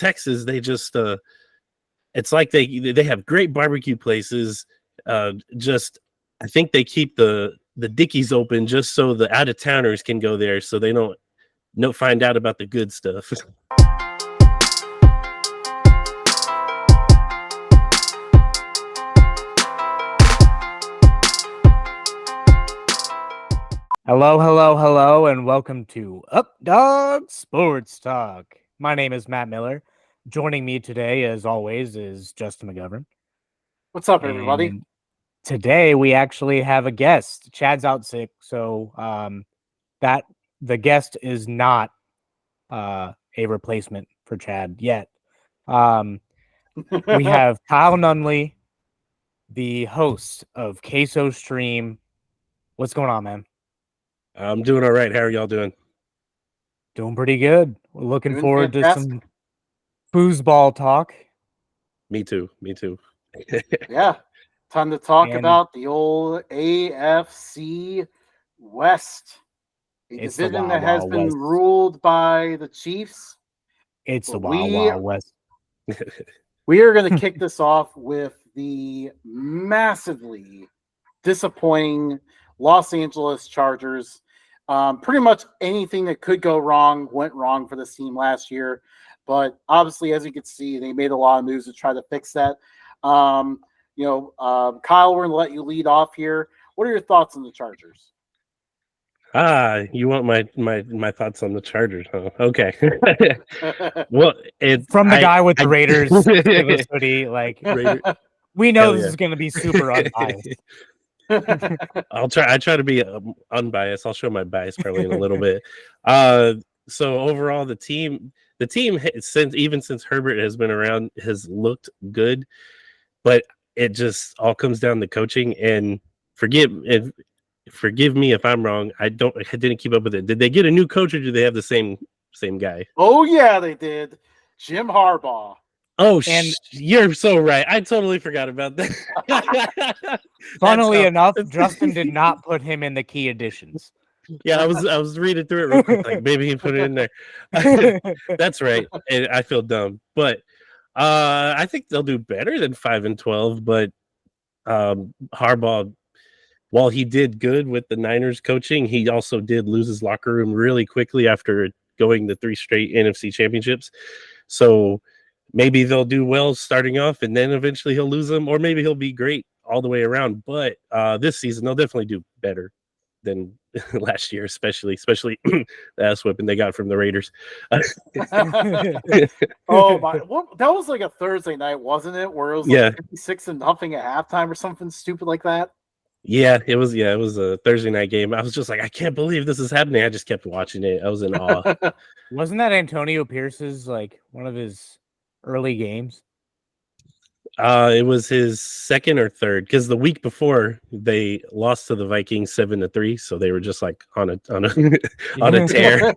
Texas, they just it's like they have great barbecue places. Just I think they keep the Dickies open just so the out of towners can go there, so they don't find out about the good stuff. Hello, and welcome to Updog Sports Talk. My name is Matt Miller. Joining me today, as always, is Justin McGovern. What's up, everybody? And today we actually have a guest. Chad's out sick, so that the guest is not a replacement for Chad yet. We have Kyle Nunley, the host of Queso Stream. What's going on, man? I'm doing all right. How are y'all doing? Doing pretty good. We're looking Doing forward fantastic. to some foosball talk. Me too. Yeah, time to talk And about the old AFC West, a It's the division Wild that has Wild been West. ruled by the Chiefs. It's the But Wild we- Wild West. We are going to kick this off with the massively disappointing Los Angeles Chargers. Pretty much anything that could go wrong went wrong for this team last year. But obviously, as you can see, they made a lot of moves to try to fix that. Kyle, we're going to let you lead off here. What are your thoughts on the Chargers? You want my thoughts on the Chargers, huh? Okay. Well, From the guy with the Raiders Raider- hoodie, like Raider- we know Hell this yeah. is going to be super unbiased. I try to be unbiased. I'll show my bias probably in a little bit. So overall, the team since Herbert has been around has looked good, but it just all comes down to coaching. And forgive me if I'm wrong. I didn't keep up with it. Did they get a new coach or do they have the same guy? Oh, yeah, they did. Jim Harbaugh. Oh, And- you're so right. I totally forgot about that. Funnily That's enough, Justin did not put him in the key additions. Yeah, I was reading through it real quick, like maybe he put it in there. That's right. And I feel dumb, but I think they'll do better than 5-12. But Harbaugh, while he did good with the Niners coaching, he also did lose his locker room really quickly after going the 3 straight NFC championships. So maybe they'll do well starting off, and then eventually he'll lose them, or maybe he'll be great all the way around. But this season they'll definitely do better than last year, especially the ass whipping they got from the Raiders. Oh my! What, that was like a Thursday night, wasn't it? Where it was like 56-0 at halftime or something stupid like that. Yeah, it was a Thursday night game. I was just like, I can't believe this is happening. I just kept watching it. I was in awe. Wasn't that Antonio Pierce's like one of his early games? It was his second or third, because the week before they lost to the Vikings 7-3, so they were just like on a tear.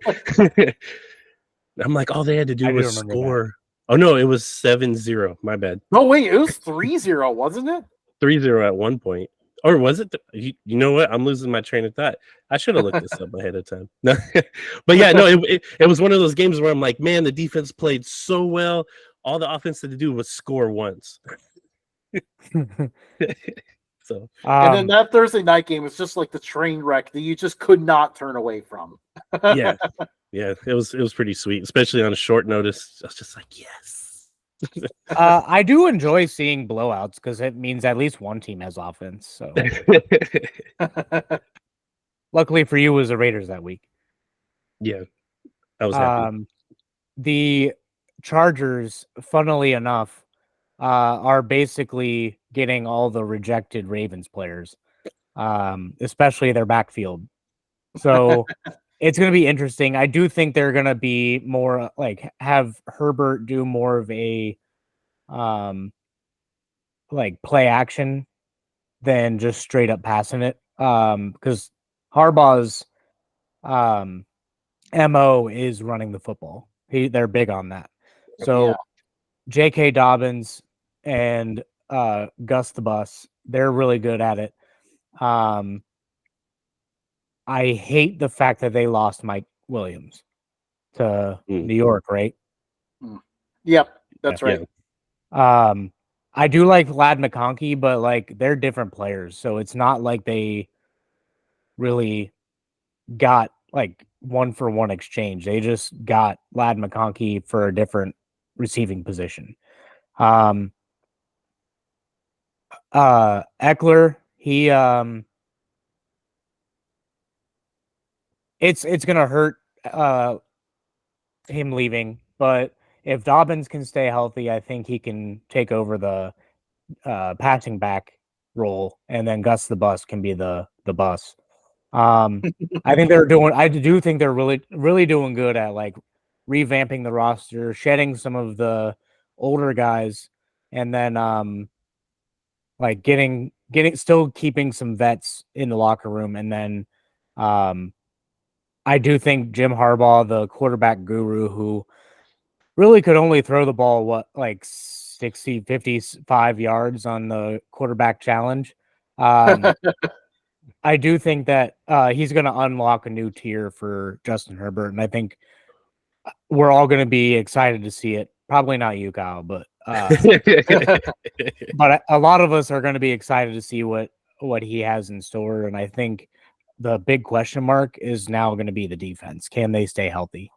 I'm like, all they had to do was score. Oh no, it was 7-0. My bad. No, wait, it was 3-0, wasn't it? 3-0 at one point. Or was it? You know what? I'm losing my train of thought. I should have looked this up ahead of time. No, but yeah, no, it was one of those games where I'm like, man, the defense played so well. All the offense had to do was score once. So, and then that Thursday night game was just like the train wreck that you just could not turn away from. yeah, it was pretty sweet, especially on a short notice. I was just like, yes. I do enjoy seeing blowouts because it means at least one team has offense. So, luckily for you, it was the Raiders that week. Yeah, I was happy. The Chargers, funnily enough, are basically getting all the rejected Ravens players, especially their backfield. So it's going to be interesting. I do think they're going to be more like have Herbert do more of a like play action than just straight up passing it. Because Harbaugh's MO is running the football. They're big on that. So J.K. Dobbins and Gus the Bus, they're really good at it. I hate the fact that they lost Mike Williams to New York, right? Yep, that's right. I do like Lad McConkey, but like they're different players, so it's not like they really got like 1-for-1 exchange. They just got Lad McConkey for a different receiving position. Eckler, he it's gonna hurt him leaving, but if Dobbins can stay healthy, I think he can take over the passing back role, and then Gus the Bus can be the bus. I think I do think they're really doing good at like revamping the roster, shedding some of the older guys, and then like getting still keeping some vets in the locker room, and then I do think Jim Harbaugh, the quarterback guru, who really could only throw the ball like 60, 55 yards on the quarterback challenge. I do think that he's going to unlock a new tier for Justin Herbert, and I think we're all going to be excited to see it. Probably not you, Kyle, but but a lot of us are going to be excited to see what he has in store. And I think the big question mark is now going to be the defense. Can they stay healthy?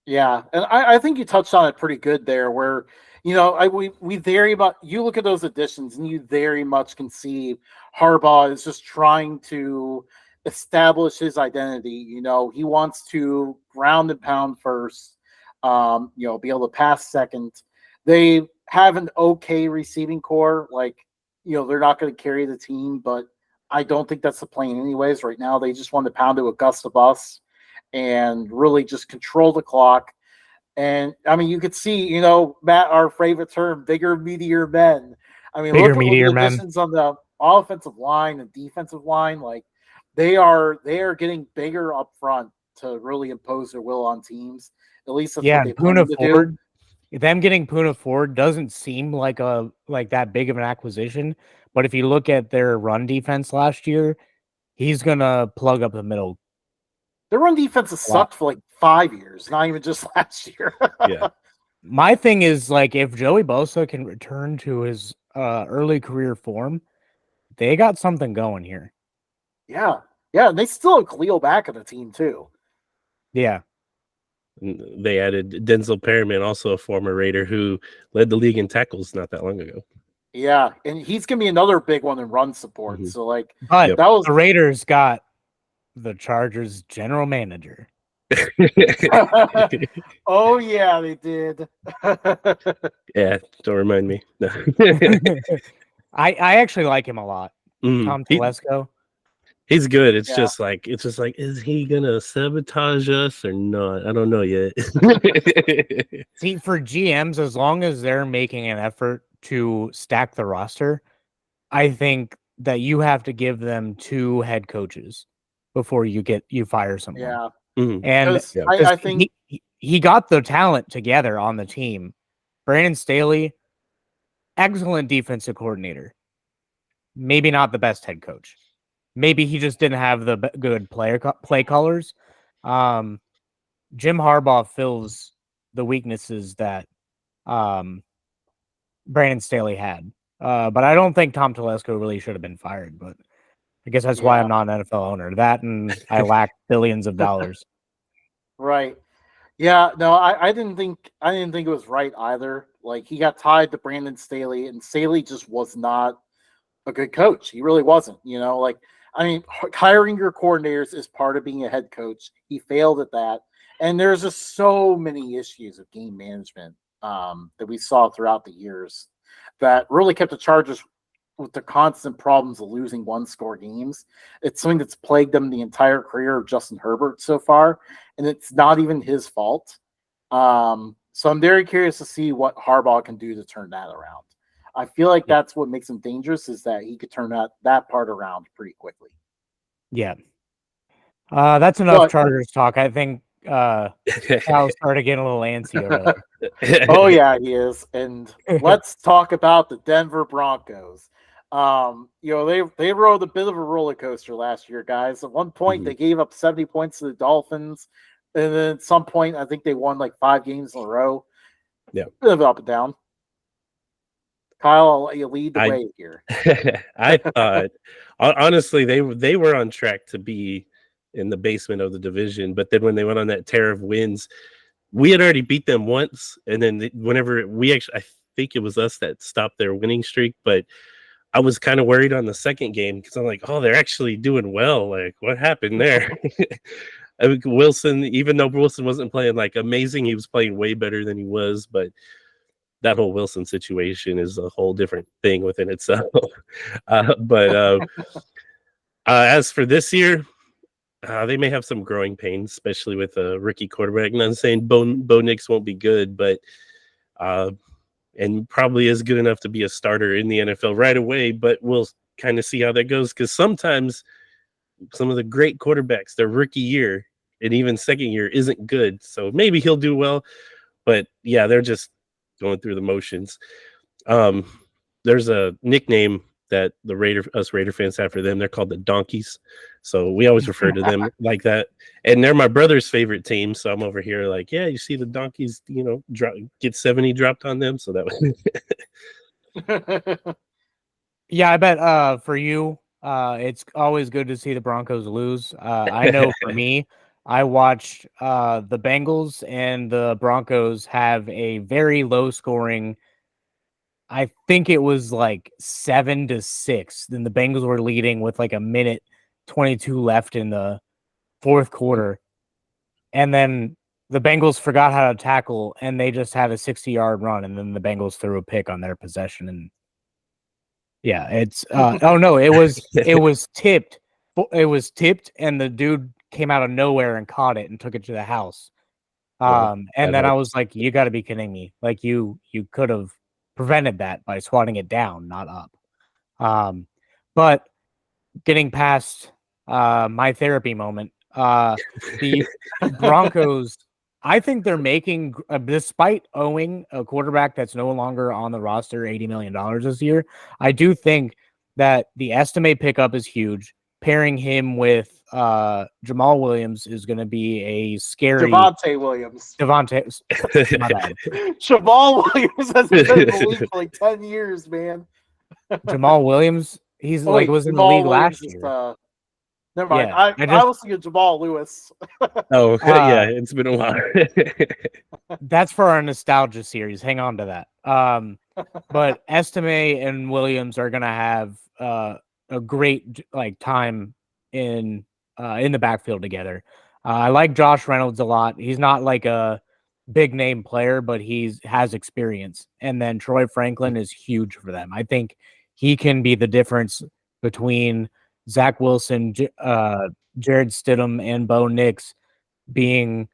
Yeah, and I think you touched on it pretty good there. Where we very much you look at those additions, and you very much can see Harbaugh is just trying to establish his identity. He wants to ground and pound first. Be able to pass second. They have an okay receiving core. Like, they're not going to carry the team, but I don't think that's the plan anyways. Right now, they just want to pound to Augusta Bus and really just control the clock. And I mean, you could see, Matt, our favorite term, bigger, meatier men. I mean, look at the additions on the offensive line and defensive line. Like they are getting bigger up front to really impose their will on teams. At least that's what they plan to do. Them getting Puna Ford doesn't seem like that big of an acquisition, but if you look at their run defense last year, he's gonna plug up the middle. Their run defense has sucked for like 5 years, not even just last year. Yeah. My thing is like if Joey Bosa can return to his early career form, they got something going here. Yeah. Yeah, and they still have Khalil back on the team too. Yeah. They added Denzel Perryman, also a former Raider who led the league in tackles not that long ago. Yeah, and he's gonna be another big one in run support. Mm-hmm. So like that was the Raiders got the Chargers general manager. Oh yeah, they did. Yeah, don't remind me. No. I actually like him a lot. Tom Telesco. He's good. It's just like is he gonna sabotage us or not? I don't know yet. See, for GMs, as long as they're making an effort to stack the roster, I think that you have to give them 2 head coaches before you fire someone. Yeah. Mm-hmm. And I think he got the talent together on the team. Brandon Staley, excellent defensive coordinator. Maybe not the best head coach. Maybe he just didn't have the good play callers. Jim Harbaugh fills the weaknesses that Brandon Staley had. But I don't think Tom Telesco really should have been fired. But I guess that's why I'm not an NFL owner. That and I lack billions of dollars. Right. Yeah. No, I didn't think it was right either. Like he got tied to Brandon Staley, and Staley just was not a good coach. He really wasn't. Hiring your coordinators is part of being a head coach. He failed at that. And there's just so many issues of game management that we saw throughout the years that really kept the Chargers with the constant problems of losing 1-score games. It's something that's plagued them the entire career of Justin Herbert so far, and it's not even his fault. So I'm very curious to see what Harbaugh can do to turn that around. I feel like that's what makes him dangerous, is that he could turn that part around pretty quickly. Yeah. That's enough Chargers talk. I think Kyle's started getting a little antsy over there. Oh, yeah, he is. And let's talk about the Denver Broncos. They rode a bit of a roller coaster last year, guys. At one point, they gave up 70 points to the Dolphins. And then at some point, I think they won like 5 games in a row. Bit of up and down. Kyle, I'll let you lead the way here. I thought, honestly, they were on track to be in the basement of the division, but then when they went on that tear of wins, we had already beat them once, and then whenever I think it was us that stopped their winning streak, but I was kind of worried on the second game because I'm like, oh, they're actually doing well. Like, what happened there? I mean, Wilson, even though Wilson wasn't playing like amazing, he was playing way better than he was, but that whole Wilson situation is a whole different thing within itself. But as for this year, they may have some growing pains, especially with a rookie quarterback. I'm not saying Bo Nix won't be good, but and probably is good enough to be a starter in the NFL right away. But we'll kind of see how that goes, because sometimes some of the great quarterbacks, their rookie year and even second year isn't good. So maybe he'll do well. But yeah, they're just going through the motions. There's a nickname that us Raider fans have for them. They're called the Donkeys. So we always refer to them like that. And they're my brother's favorite team. So I'm over here like, yeah, you see the Donkeys, get 70 dropped on them. So that was Yeah, I bet for you, it's always good to see the Broncos lose. I know for me, I watched the Bengals and the Broncos have a very low scoring. I think it was like 7-6. Then the Bengals were leading with like a minute 22 left in the fourth quarter. And then the Bengals forgot how to tackle, and they just had a 60-yard run. And then the Bengals threw a pick on their possession. And yeah, it's oh no, it was tipped. It was tipped, and the dude came out of nowhere and caught it and took it to the house. And then I was like, you got to be kidding me. Like you could have prevented that by swatting it down, not up. But getting past my therapy moment, the Broncos, I think they're making, despite owing a quarterback that's no longer on the roster, $80 million this year, I do think that the estimate pickup is huge. Pairing him with Jamal Williams is going to be a scary. Javonte Williams. My bad. Jamal Williams has been in the league for like 10 years, man. Jamal Williams, he's was in the league last year. Never mind. I was thinking Jamal Lewis. Oh, yeah, it's been a while. That's for our nostalgia series. Hang on to that. But Estime and Williams are going to have a great time in the backfield together. I like Josh Reynolds a lot. He's not like a big name player, but has experience. And then Troy Franklin is huge for them. I think he can be the difference between Zach Wilson, Jared Stidham, and Bo Nix being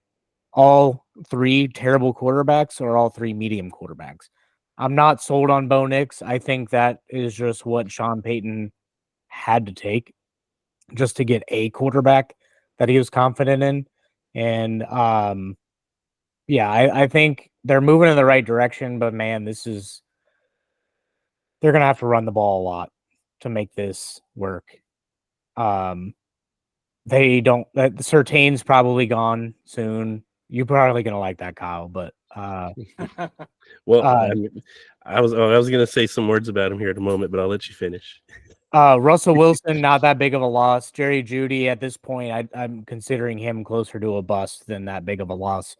all three terrible quarterbacks or all three medium quarterbacks. I'm not sold on Bo Nix. I think that is just what Sean Payton had to take just to get a quarterback that he was confident in. And I think they're moving in the right direction, but man, they're going to have to run the ball a lot to make this work. They don't, Surtain's probably gone soon. You're probably going to like that, Kyle, but well, I was going to say some words about him here in a moment, but I'll let you finish. Russell Wilson, not that big of a loss. Jerry Jeudy, at this point, I'm considering him closer to a bust than that big of a loss.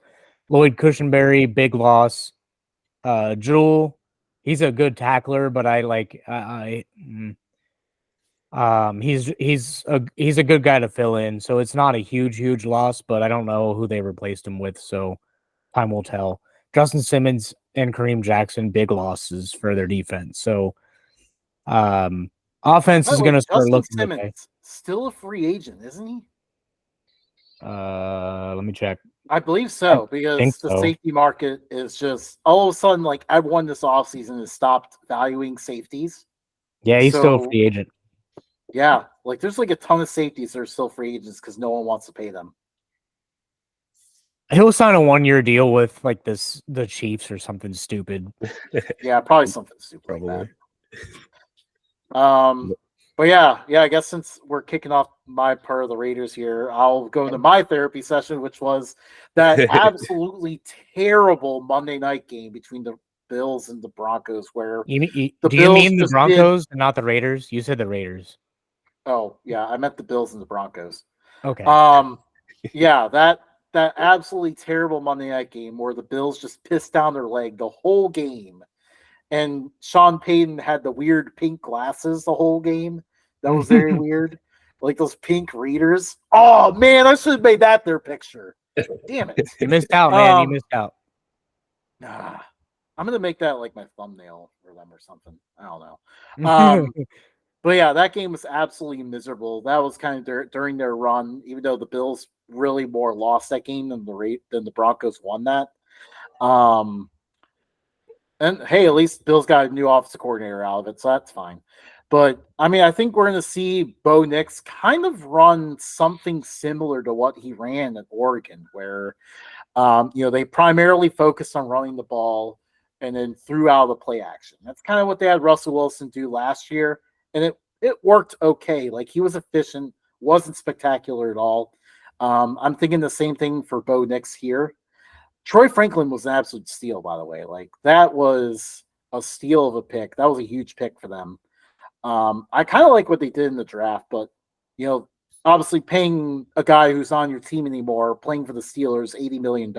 Lloyd Cushenberry, big loss. Jewel, he's a good tackler, but he's a good guy to fill in, so it's not a huge loss, but I don't know who they replaced him with, so time will tell. Justin Simmons and Kareem Jackson, big losses for their defense. So offense is going to start looking Simmons, okay. Still a free agent, isn't he? Let me check. I believe so, because the safety market is just all of a sudden, like, everyone this offseason has stopped valuing safeties. Yeah, he's still a free agent. Yeah, like there's like a ton of safeties that are still free agents because no one wants to pay them. He'll sign a 1-year deal with the Chiefs or something stupid. Yeah, probably something stupid like that. But Well, yeah. I guess since we're kicking off my part of the Raiders here, I'll go into my therapy session, which was that absolutely terrible Monday night game between the Bills and the Broncos, where Do you Bills mean the just Broncos and not the Raiders? You said the Raiders. Oh, yeah, I meant the Bills and the Broncos. Okay. Yeah, that absolutely terrible Monday night game where the Bills just pissed down their leg the whole game. And Sean Payton had the weird pink glasses the whole game. That was very weird. Like those pink readers. Oh, man, I should have made that their picture. Damn it. You missed out, man. You missed out. Nah, I'm going to make that like my thumbnail for them or something. I don't know. But yeah, that game was absolutely miserable. That was kind of during their run, even though the Bills really more lost that game than the Broncos won that. And hey, at least Bill's got a new offensive coordinator out of it, so that's fine. But I mean, I think we're going to see Bo Nix kind of run something similar to what he ran at Oregon, where they primarily focused on running the ball and then threw out the play action. That's kind of what they had Russell Wilson do last year, and it worked okay. Like he was efficient, wasn't spectacular at all. I'm thinking the same thing for Bo Nix here. Troy Franklin was an absolute steal, by the way. Like that was a steal of a pick. That was a huge pick for them. I kind of like what they did in the draft, but obviously paying a guy who's on your team anymore, playing for the Steelers, $80 million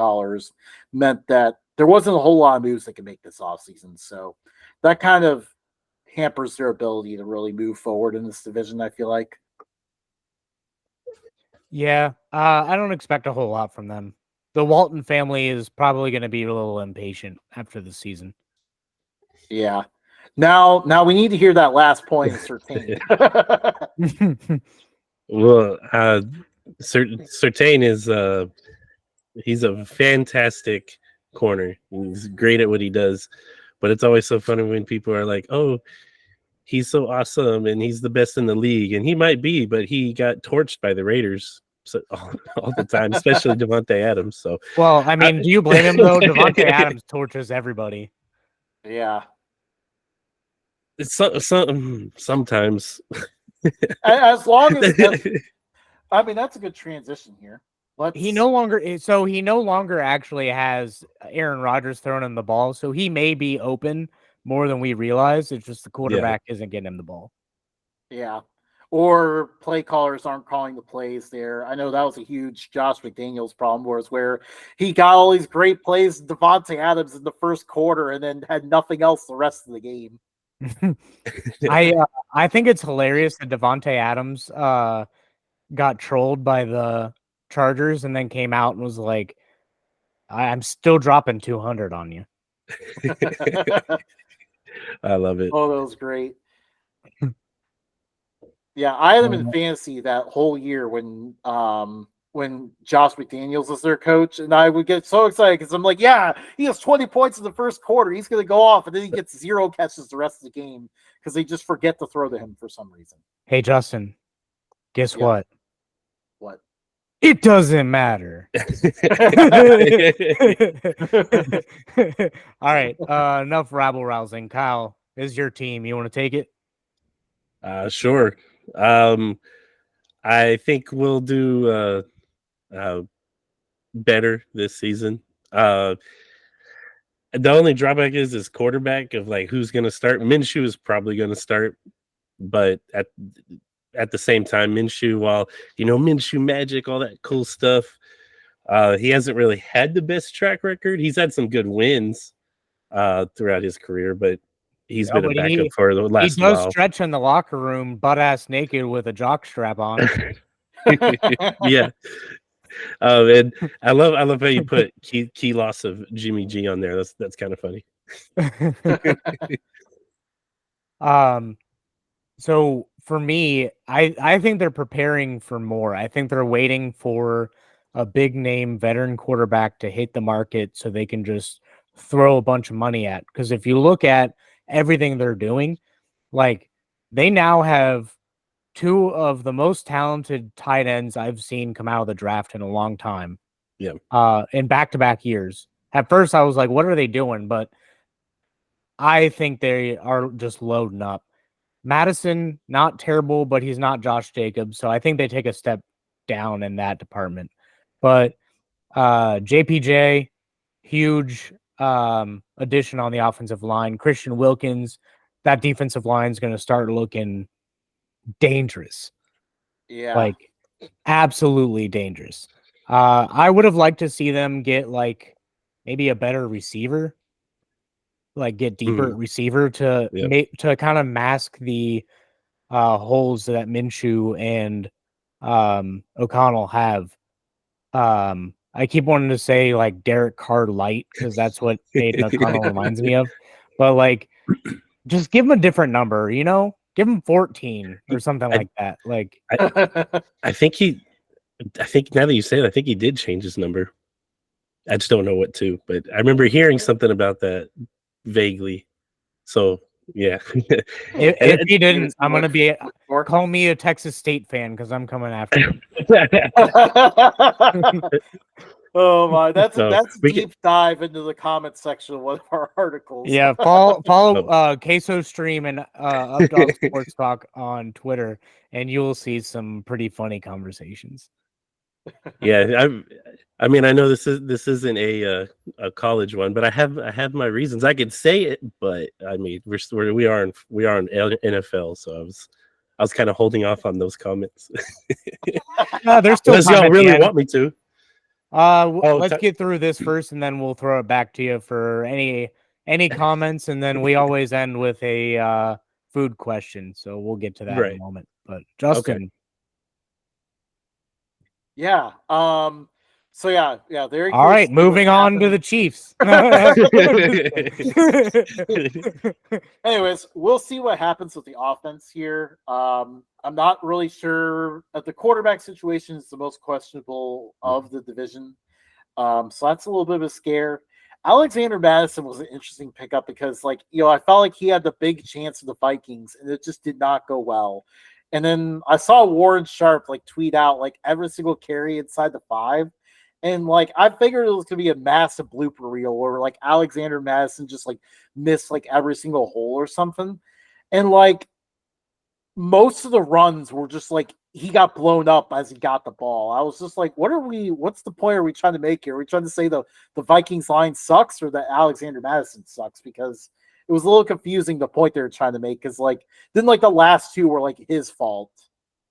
meant that there wasn't a whole lot of moves they could make this offseason. So that kind of hampers their ability to really move forward in this division, I feel like. Yeah, I don't expect a whole lot from them. The Walton family is probably going to be a little impatient after the season. Yeah. Now we need to hear that last point Surtain. Well, Surtain is he's a fantastic corner. He's great at what he does, but it's always so funny when people are like, "Oh, he's so awesome and he's the best in the league," and he might be, but he got torched by the Raiders all the time, especially Devontae Adams. So, well, I mean, do you blame him though? Devontae Adams tortures everybody. Yeah, it's sometimes. As long as I mean, that's a good transition here. He no longer actually has Aaron Rodgers throwing him the ball, so he may be open more than we realize. It's just the quarterback isn't getting him the ball. Yeah. Or play callers aren't calling the plays there. I know that was a huge Josh McDaniels problem, where he got all these great plays, Devontae Adams in the first quarter, and then had nothing else the rest of the game. I think it's hilarious that Devontae Adams got trolled by the Chargers and then came out and was like, "I'm still dropping 200 on you." I love it. Oh, that was great. Yeah, I had him in fantasy that whole year when Josh McDaniels was their coach, and I would get so excited because I'm like, yeah, he has 20 points in the first quarter. He's going to go off, and then he gets 0 catches the rest of the game because they just forget to throw to him for some reason. Hey, Justin, guess what? What? It doesn't matter. All right, enough rabble rousing. Kyle, this is your team. You want to take it? Sure. I think we'll do better this season. The only drawback is quarterback of like who's going to start. Minshew is probably going to start, but at the same time, Minshew, while Minshew magic, all that cool stuff, he hasn't really had the best track record. He's had some good wins throughout his career, but he's been a backup for the last while. He does stretch in the locker room, butt ass naked with a jock strap on. Yeah. And I love how you put key loss of Jimmy G on there. That's kind of funny. So for me, I think they're preparing for more. I think they're waiting for a big name veteran quarterback to hit the market so they can just throw a bunch of money at. Because if you look at everything they're doing, like they now have 2 of the most talented tight ends I've seen come out of the draft in a long time. Yeah. In back-to-back years. At first I was like, what are they doing? But I think they are just loading up. Madison, not terrible, but he's not Josh Jacobs. So I think they take a step down in that department. But JPJ, huge addition on the offensive line. Christian Wilkins, that defensive line is going to start looking dangerous. Yeah. Like absolutely dangerous. I would have liked to see them get like maybe a better receiver, like get deeper at receiver to to kind of mask the holes that Minshew and O'Connell have. I keep wanting to say like Derek Carr light because that's what Aiden O'Connell reminds me of. But like, just give him a different number, you know? Give him 14 or something like that. Like, I think now that you say it, I think he did change his number. I just don't know what to. But I remember hearing something about that vaguely. So yeah. if he didn't, I'm gonna be call me a Texas State fan because I'm coming after him. Oh my, that's a deep dive into the comment section of one of our articles. Yeah, follow Queso Stream and Updog Sports Talk on Twitter, and you will see some pretty funny conversations. Yeah, I mean, I know this isn't a college one, but I have my reasons. I could say it, but I mean, we are in NFL, so I was kind of holding off on those comments. No, there's still unless y'all really want me to. Let's get through this first, and then we'll throw it back to you for any comments, and then we always end with a food question. So we'll get to that in a moment. But Justin. Okay. Yeah. So yeah. There. All right, moving on to the Chiefs. Anyways, we'll see what happens with the offense here. I'm not really sure. The quarterback situation is the most questionable of the division. So that's a little bit of a scare. Alexander Madison was an interesting pickup because, like, I felt like he had the big chance of the Vikings, and it just did not go well. And then I saw Warren Sharp like tweet out like every single carry inside the 5. And like I figured it was gonna be a massive blooper reel where like Alexander Madison just like missed like every single hole or something. And like most of the runs were just like he got blown up as he got the ball. I was just like, what's the point are we trying to make here? Are we trying to say the Vikings line sucks or that Alexander Madison sucks? Because it was a little confusing the point they were trying to make because like then like the last two were like his fault.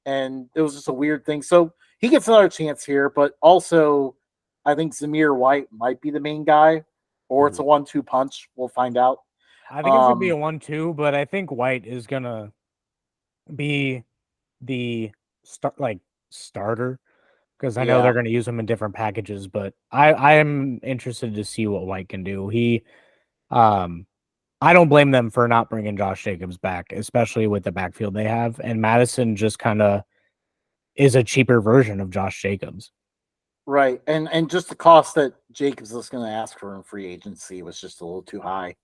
And it was just a weird thing. So he gets another chance here, but also I think Zamir White might be the main guy, or it's a 1-2 punch. We'll find out. I think it's gonna be a 1-2, but I think White is gonna be the starter because I know they're gonna use him in different packages. But I am interested to see what White can do. I don't blame them for not bringing Josh Jacobs back, especially with the backfield they have. And Madison just kind of is a cheaper version of Josh Jacobs. Right. And just the cost that Jacobs was going to ask for in free agency was just a little too high.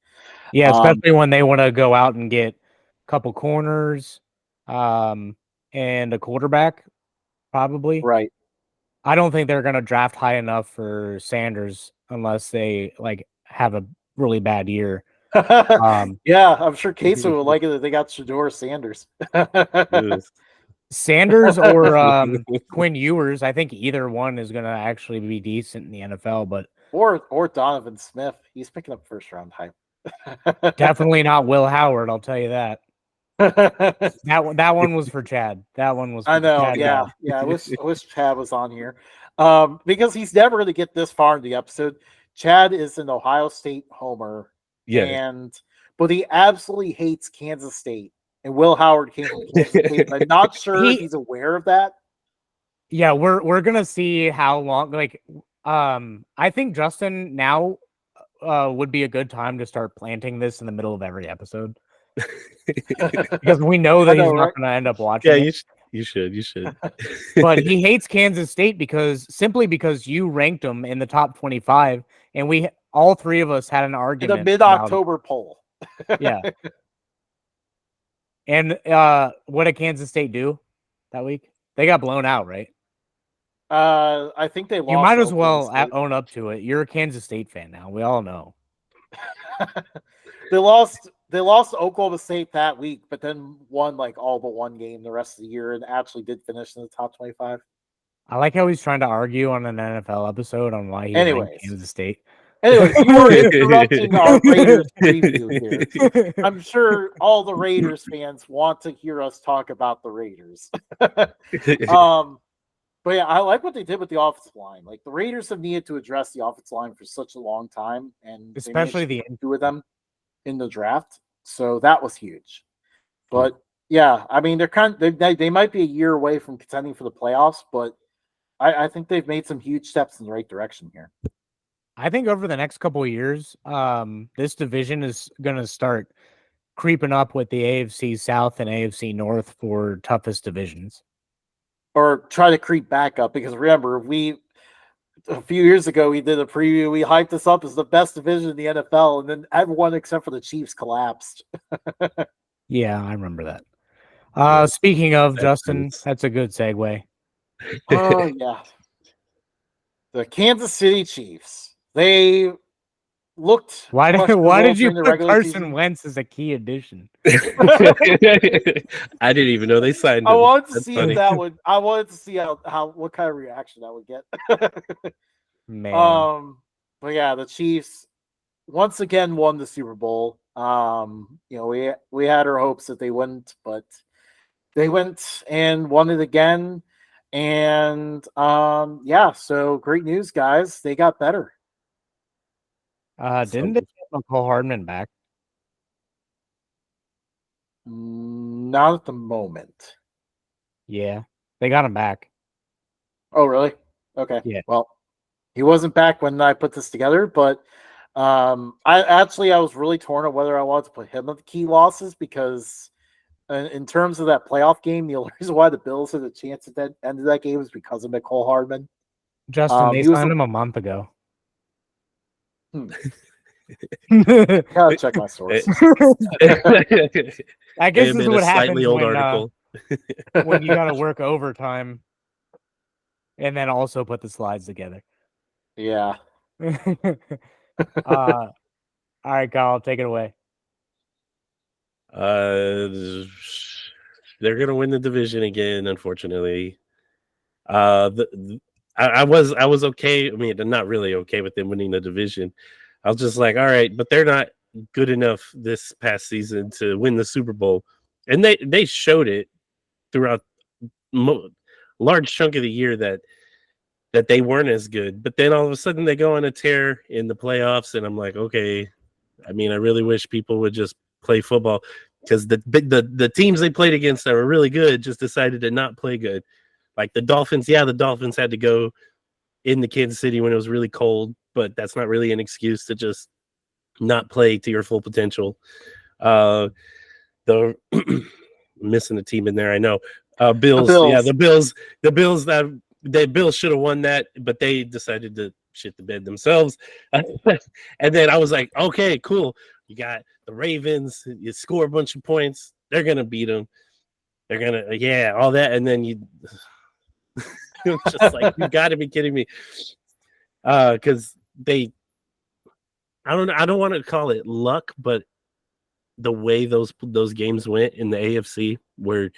Yeah, especially when they want to go out and get a couple corners and a quarterback, probably. Right. I don't think they're going to draft high enough for Sanders unless they like have a really bad year. Yeah, I'm sure Queso would like it that they got Shedeur Sanders. Sanders or Quinn Ewers. I think either one is going to actually be decent in the NFL, but or Donovan Smith. He's picking up first round hype. Definitely not Will Howard. I'll tell you that. That one was for Chad. That one was. For I know. Chad Yeah. I wish Chad was on here, because he's never going to get this far in the episode. Chad is an Ohio State homer. Yeah. But he absolutely hates Kansas State. And Will Howard came from Kansas State. I'm not sure he's aware of that. Yeah, we're gonna see how long. Like, I think Justin now would be a good time to start planting this in the middle of every episode because we know that he's not gonna end up watching. Yeah, you should. But he hates Kansas State because you ranked them in the top 25, and we all three of us had an argument in a mid-October poll. Yeah. And what did Kansas State do that week? They got blown out, right? I think they lost. You might as well own up to it. You're a Kansas State fan now. We all know. They lost to Oklahoma State that week, but then won like all but one game the rest of the year and actually did finish in the top 25. I like how he's trying to argue on an NFL episode on why he ranked Kansas State. Anyways, you are interrupting our Raiders preview here. I'm sure all the Raiders fans want to hear us talk about the Raiders. But yeah, I like what they did with the offensive line. Like the Raiders have needed to address the offensive line for such a long time, and especially the two of them in the draft. So that was huge. But yeah, I mean they might be a year away from contending for the playoffs, but I think they've made some huge steps in the right direction here. I think over the next couple of years, this division is going to start creeping up with the AFC South and AFC North for toughest divisions. Or try to creep back up, because remember, a few years ago we did a preview. We hyped this up as the best division in the NFL, and then everyone except for the Chiefs collapsed. Yeah, I remember that. Speaking of Justin, that's a good segue. Oh yeah, the Kansas City Chiefs. They looked. Why did you put Carson Wentz as a key addition? I didn't even know they signed him. I wanted to see if that would. I wanted to see how what kind of reaction that would get. Man. But yeah, the Chiefs once again won the Super Bowl. We had our hopes that they wouldn't, but they went and won it again. And yeah, so great news, guys. They got better. Didn't they get McCall Hardman back? Not at the moment. Yeah, they got him back. Oh, really? Okay. Yeah. Well, he wasn't back when I put this together, but I was really torn on whether I wanted to put him at the key losses, because in terms of that playoff game, the only reason why the Bills had a chance at that end of that game was because of McCall Hardman. Justin, they signed him a month ago. Gotta check my sources. I guess this is what happens when you gotta work overtime and then also put the slides together. Yeah. All right, Kyle, take it away. They're gonna win the division again, unfortunately. I was okay. I mean, not really okay with them winning the division. I was just like, all right, but they're not good enough this past season to win the Super Bowl, and they showed it throughout large chunk of the year that they weren't as good. But then all of a sudden they go on a tear in the playoffs, and I'm like, okay. I mean, I really wish people would just play football, because the teams they played against that were really good just decided to not play good. Like the Dolphins, yeah, the Dolphins had to go in the Kansas City when it was really cold, but that's not really an excuse to just not play to your full potential. The missing a team in there, I know. Bills, yeah, the Bills should have won that, but they decided to shit the bed themselves. And then I was like, okay, cool. You got the Ravens, you score a bunch of points, they're gonna beat them. They're gonna, yeah, all that, and then you just like, you got to be kidding me. Because I don't want to call it luck, but the way those games went in the AFC were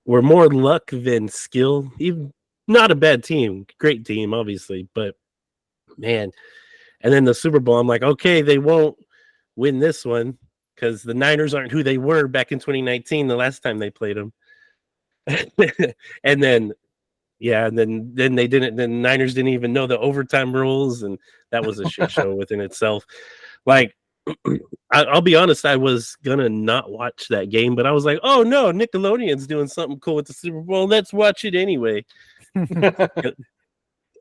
more luck than skill. Even not a bad team, great team, obviously, but man. And then the Super Bowl, I'm like, okay, they won't win this one because the Niners aren't who they were back in 2019, the last time they played them. And then, yeah, and then they didn't. Then the Niners didn't even know the overtime rules, and that was a shit show within itself. Like, I'll be honest, I was gonna not watch that game, but I was like, oh no, Nickelodeon's doing something cool with the Super Bowl. Let's watch it anyway. And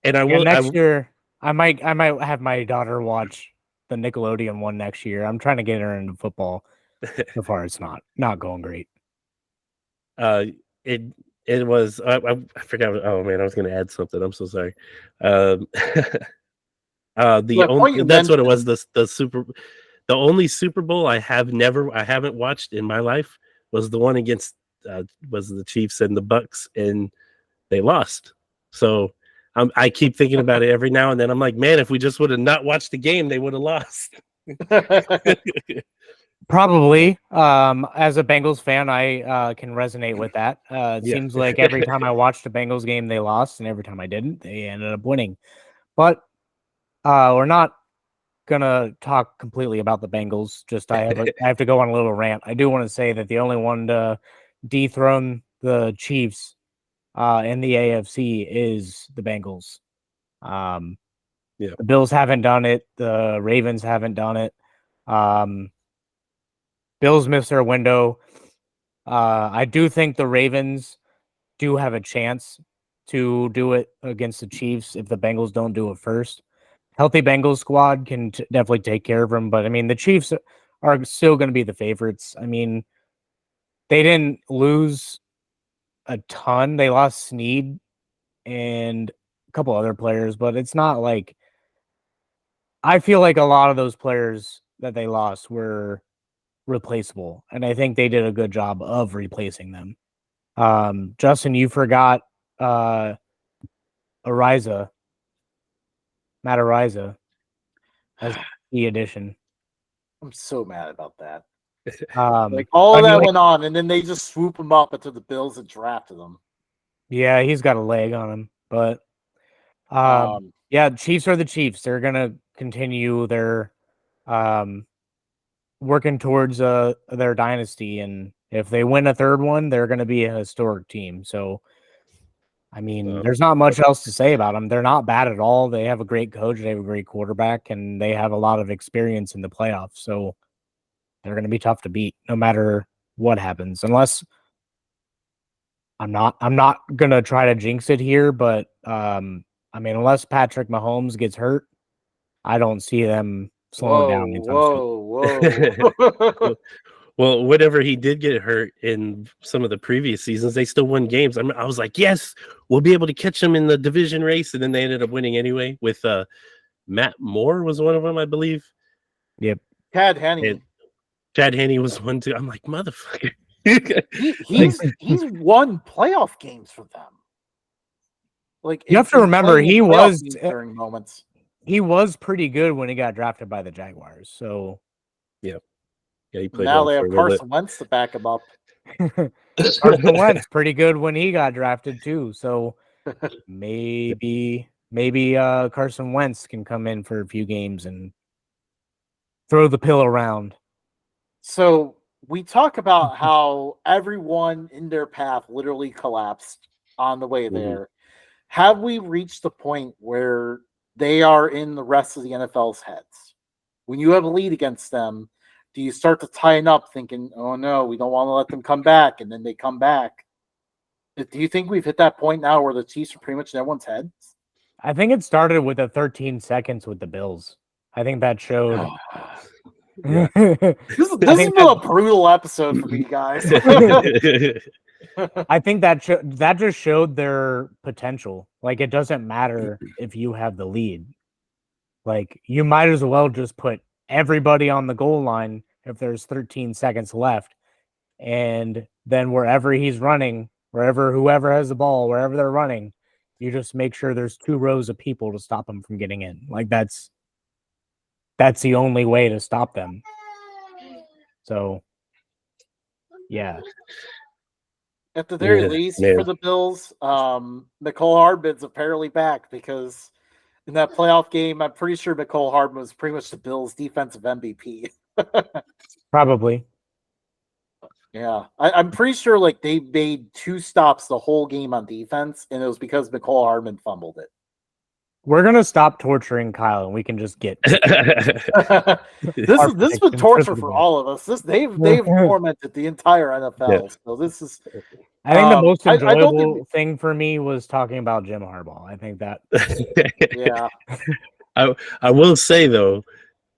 I will next year. I might have my daughter watch the Nickelodeon one next year. I'm trying to get her into football. So far, it's not going great. It was I forgot. Oh man, I was going to add something. I'm so sorry. That's what it was. The only Super Bowl I haven't watched in my life was the one against was the Chiefs and the Bucks, and they lost. So I keep thinking about it every now and then. I'm like, man, if we just would have not watched the game, they would have lost. Probably. As a Bengals fan, I can resonate with that. It Yeah. seems like every time I watched a Bengals game, they lost, and every time I didn't, they ended up winning. But we're not gonna talk completely about the Bengals. Just I have to go on a little rant. I do want to say that the only one to dethrone the Chiefs in the AFC is the Bengals. Yeah. The Bills haven't done it. The Ravens haven't done it. Bills missed their window. I do think the Ravens do have a chance to do it against the Chiefs if the Bengals don't do it first. Healthy Bengals squad can definitely take care of them, but I mean, the Chiefs are still going to be the favorites. I mean, they didn't lose a ton. They lost Snead and a couple other players, but it's not like I feel like a lot of those players that they lost were replaceable, and I think they did a good job of replacing them. Justin, you forgot Ariza, Matt Ariza as the addition. I'm so mad about that. Like all of that went on, and then they just swoop him up into the Bills and drafted him. Yeah, he's got a leg on him, but yeah, Chiefs are the Chiefs. They're gonna continue their working towards their dynasty, and if they win a third one, they're gonna be a historic team. So, I mean, there's not much else to say about them. They're not bad at all. They have a great coach, they have a great quarterback, and they have a lot of experience in the playoffs. So they're gonna be tough to beat, no matter what happens. Unless I'm not gonna try to jinx it here, but I mean, unless Patrick Mahomes gets hurt, I don't see them slowing down anytime Whoa. Well, whenever he did get hurt in some of the previous seasons, they still won games. I was like, yes, we'll be able to catch them in the division race, and then they ended up winning anyway. With Matt Moore was one of them, I believe. Yep. Chad Henne. Chad Henne was one too. I'm like, motherfucker. he's won playoff games for them. Like, you have to remember, he was during moments. He was pretty good when he got drafted by the Jaguars. So, yeah, he played. Now they have Carson Wentz to back him up. Carson Wentz pretty good when he got drafted too. So maybe Carson Wentz can come in for a few games and throw the pill around. So we talk about how everyone in their path literally collapsed on the way there. Have we reached the point where they are in the rest of the NFL's heads? When you have a lead against them, do you start to tighten up thinking, oh no, we don't want to let them come back, and then they come back? Do you think we've hit that point now where the Chiefs are pretty much in everyone's heads? I think it started with the 13 seconds with the Bills. I think that showed. Yeah. This has been a brutal episode for me, guys. I think that just showed their potential. Like, it doesn't matter if you have the lead. Like, you might as well just put everybody on the goal line if there's 13 seconds left. And then wherever he's running, whoever has the ball, wherever they're running, you just make sure there's 2 rows of people to stop them from getting in. Like, that's the only way to stop them. So, yeah. At the very least, for the Bills, Nicole Hardman's apparently back, because in that playoff game, I'm pretty sure Nicole Hardman was pretty much the Bills' defensive MVP. Probably. Yeah. I'm pretty sure like they made 2 stops the whole game on defense, and it was because Nicole Hardman fumbled it. We're gonna stop torturing Kyle, and we can just get. This has been torture for all of us. They've tormented the entire NFL. Yeah. So this is. I think the most enjoyable thing for me was talking about Jim Harbaugh. I think that. Yeah. I will say though,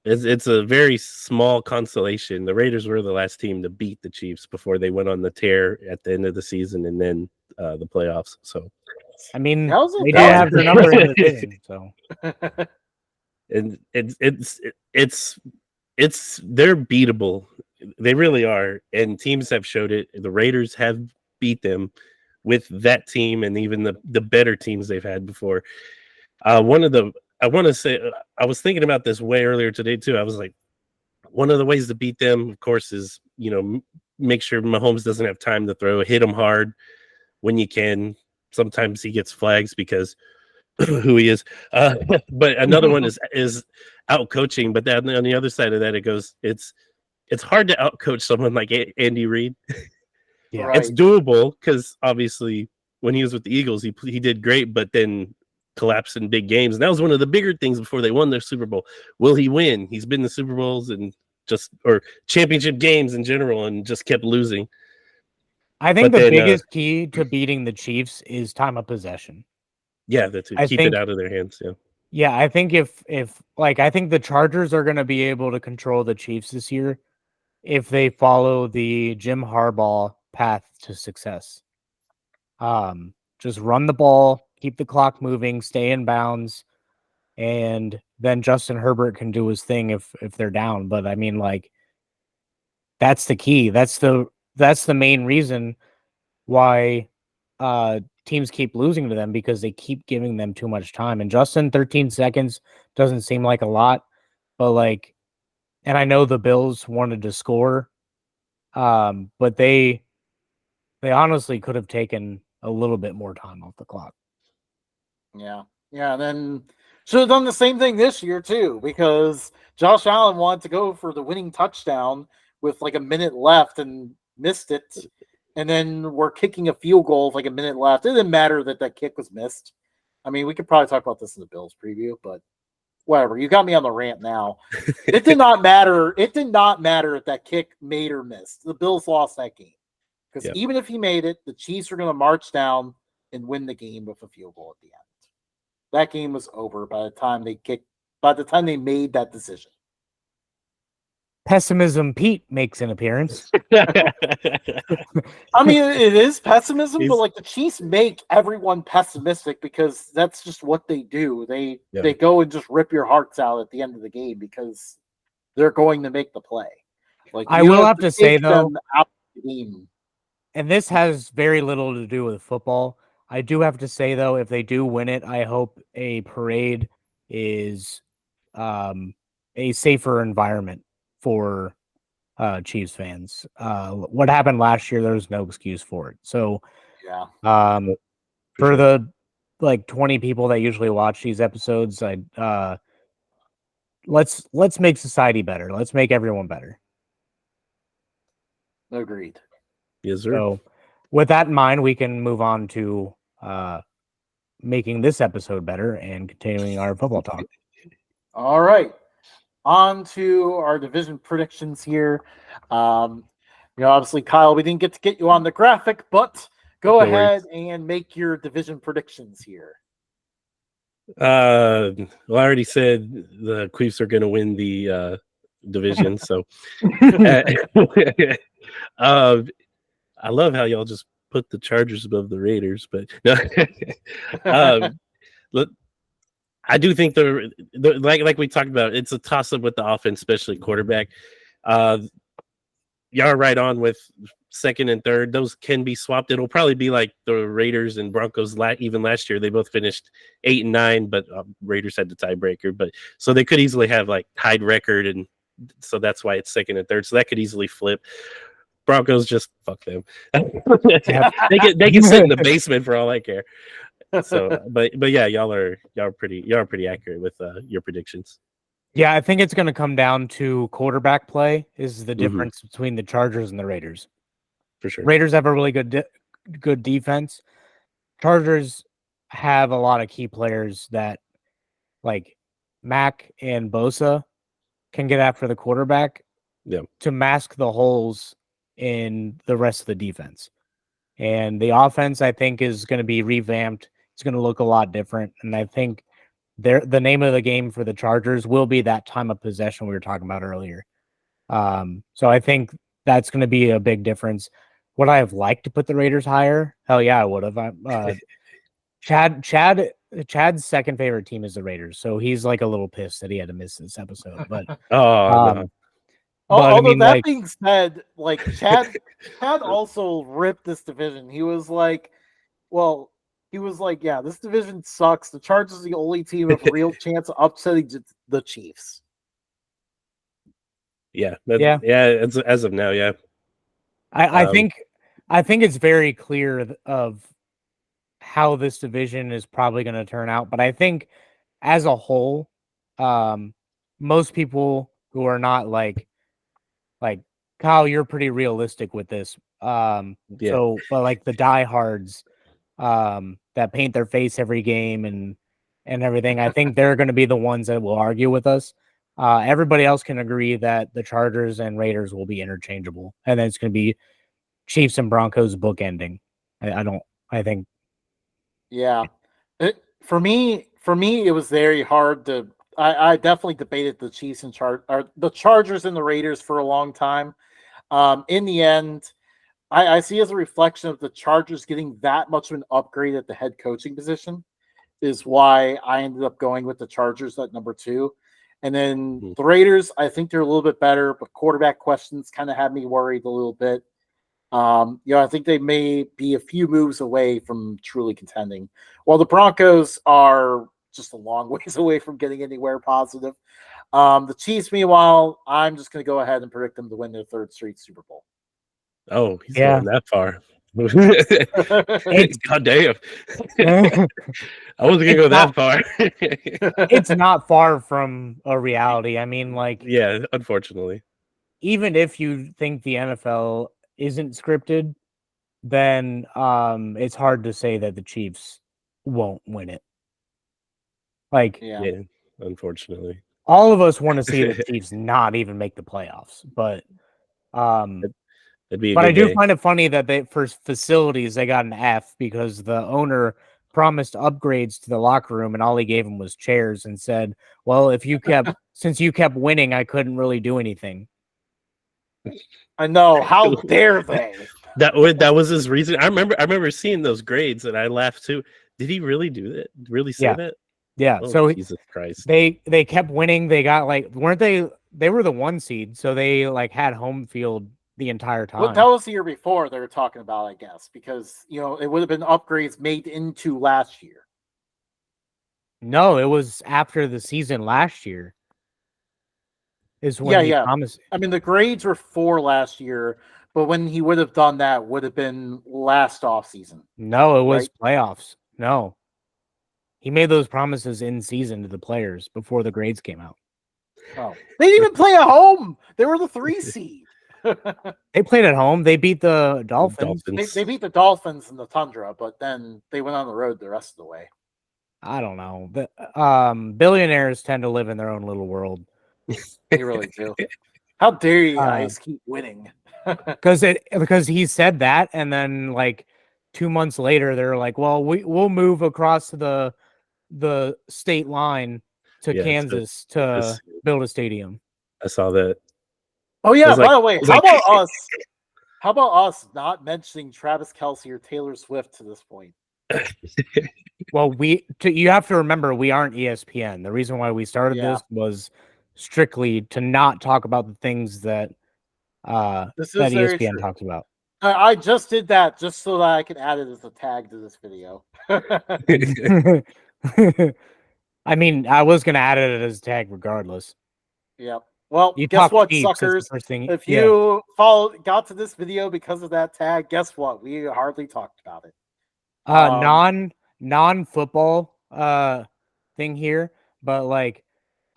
it's a very small consolation. The Raiders were the last team to beat the Chiefs before they went on the tear at the end of the season and then the playoffs. So. I mean, they do have their number in the division, so. And it's they're beatable. They really are, and teams have showed it. The Raiders have beat them with that team, and even the better teams they've had before. I want to say, I was thinking about this way earlier today too. I was like, one of the ways to beat them, of course, is, make sure Mahomes doesn't have time to throw. Hit him hard when you can. Sometimes he gets flags because who he is. But another one is out coaching. But then on the other side of that, it's hard to out coach someone like Andy Reid. Yeah. Right. It's doable because obviously when he was with the Eagles, he did great, but then collapsed in big games. And that was one of the bigger things before they won their Super Bowl. Will he win? He's been to Super Bowls or championship games in general and just kept losing. I think But the then, biggest key to beating the Chiefs is time of possession. Yeah, that's it. Keep it out of their hands. Yeah. Yeah, I think if I think the Chargers are going to be able to control the Chiefs this year if they follow the Jim Harbaugh path to success. Just run the ball, keep the clock moving, stay in bounds, and then Justin Herbert can do his thing if they're down. But I mean, like, that's the key. That's the main reason why teams keep losing to them, because they keep giving them too much time. And Justin, 13 seconds doesn't seem like a lot, but like, and I know the Bills wanted to score, but they honestly could have taken a little bit more time off the clock. Yeah. And then should have done the same thing this year too, because Josh Allen wanted to go for the winning touchdown with like a minute left and missed it. And then we're kicking a field goal with like a minute left. It didn't matter that kick was missed. I mean, we could probably talk about this in the Bills preview, but whatever. You got me on the rant now. It did not matter. It did not matter if that kick made or missed. The Bills lost that game. Because even if he made it, the Chiefs are going to march down and win the game with a field goal at the end. That game was over by the time they made that decision. Pessimism Pete makes an appearance. I mean, it is pessimism, but like the Chiefs make everyone pessimistic because that's just what they do. They go and just rip your hearts out at the end of the game because they're going to make the play. Like, I will have to say though, out of the game. And this has very little to do with football. I do have to say though, if they do win it, I hope a parade is a safer environment for Chiefs fans. What happened last year, there was no excuse for it. So for the like 20 people that usually watch these episodes, let's make society better. Let's make everyone better. Agreed. Yes, sir. So with that in mind, we can move on to making this episode better and continuing our football talk. All right. On to our division predictions here. Obviously, Kyle, we didn't get you on the graphic, but go ahead and make your division predictions here. Well, I already said the Chiefs are going to win the division, so I love how y'all just put the Chargers above the Raiders, but no. Look, I do think the like we talked about, it's a toss-up with the offense, especially quarterback. Y'all are right on with second and third. Those can be swapped. It'll probably be like the Raiders and Broncos even last year. They both finished 8-9, but Raiders had the tiebreaker. But so they could easily have like tied record, and so that's why it's second and third. So that could easily flip. Broncos, just fuck them. They can sit in the basement for all I care. So, but yeah, y'all are pretty accurate with your predictions. Yeah, I think it's going to come down to quarterback play is the difference between the Chargers and the Raiders. For sure. Raiders have a really good defense. Chargers have a lot of key players that, like Mac and Bosa, can get after the quarterback to mask the holes in the rest of the defense. And the offense, I think, is going to be revamped. It's going to look a lot different. And I think the name of the game for the Chargers will be that time of possession we were talking about earlier. So I think that's going to be a big difference. Would I have liked to put the Raiders higher? Hell yeah, I would have. Chad's second favorite team is the Raiders, so he's like a little pissed that he had to miss this episode. But no. Although that being said, like Chad also ripped this division. He was like, yeah, this division sucks. The Chargers are the only team with a real chance of upsetting the Chiefs. Yeah, Yeah. As of now, yeah. I think it's very clear of how this division is probably going to turn out, but I think as a whole, most people who are not like Kyle, you're pretty realistic with this. Yeah. So, but like the diehards, that paint their face every game and everything, I think they're going to be the ones that will argue with us. Everybody else can agree that the Chargers and Raiders will be interchangeable, and then it's going to be Chiefs and Broncos bookending. I think. Yeah. For me, it was very hard to. I definitely debated the Chiefs and the Chargers and the Raiders for a long time. In the end, I see as a reflection of the Chargers getting that much of an upgrade at the head coaching position is why I ended up going with the Chargers at number 2. And then the Raiders, I think they're a little bit better, but quarterback questions kind of had me worried a little bit. I think they may be a few moves away from truly contending, while the Broncos are just a long ways away from getting anywhere positive. The Chiefs, meanwhile, I'm just going to go ahead and predict them to win their 3rd straight Super Bowl. Oh, he's going that far. God damn. I wasn't going to go that far. It's not far from a reality. I mean, like, yeah, unfortunately. Even if you think the NFL isn't scripted, then it's hard to say that the Chiefs won't win it. Like, yeah, unfortunately, all of us want to see the Chiefs not even make the playoffs, but it'd be I do find it funny that for facilities they got an F because the owner promised upgrades to the locker room and all he gave them was chairs and said, "Well, since you kept winning, I couldn't really do anything." I know. How dare they? That was his reason. I remember seeing those grades and I laughed too. Did he really do that? Really say that? Yeah. Oh, so Jesus Christ. They kept winning. They got weren't they? They were the 1 seed, so they had home field the entire time. Well, that was the year before they were talking about, I guess, because it would have been upgrades made into last year. No, it was after the season last year. Is when he promised. I mean, the grades were for last year, but when he would have done that would have been last off season. No, it was playoffs. No, he made those promises in season to the players before the grades came out. Oh, they didn't even play at home. They were the 3 seed. They played at home. They beat the Dolphins. They beat the Dolphins in the Tundra, but then they went on the road the rest of the way. I don't know. But billionaires tend to live in their own little world. They really do. How dare you guys keep winning? because he said that, and then 2 months later, they're like, "Well, we'll move across to the state line to Kansas to build a stadium." I saw that. Oh yeah. By the way, how about us not mentioning Travis Kelce or Taylor Swift to this point? Well, you have to remember we aren't ESPN. The reason why we started this was strictly to not talk about the things that that ESPN talks about. I just did that just so that I could add it as a tag to this video. I mean, I was gonna add it as a tag regardless. Yep. Well, guess what, suckers? If you got to this video because of that tag, guess what? We hardly talked about it. Non-football thing here, but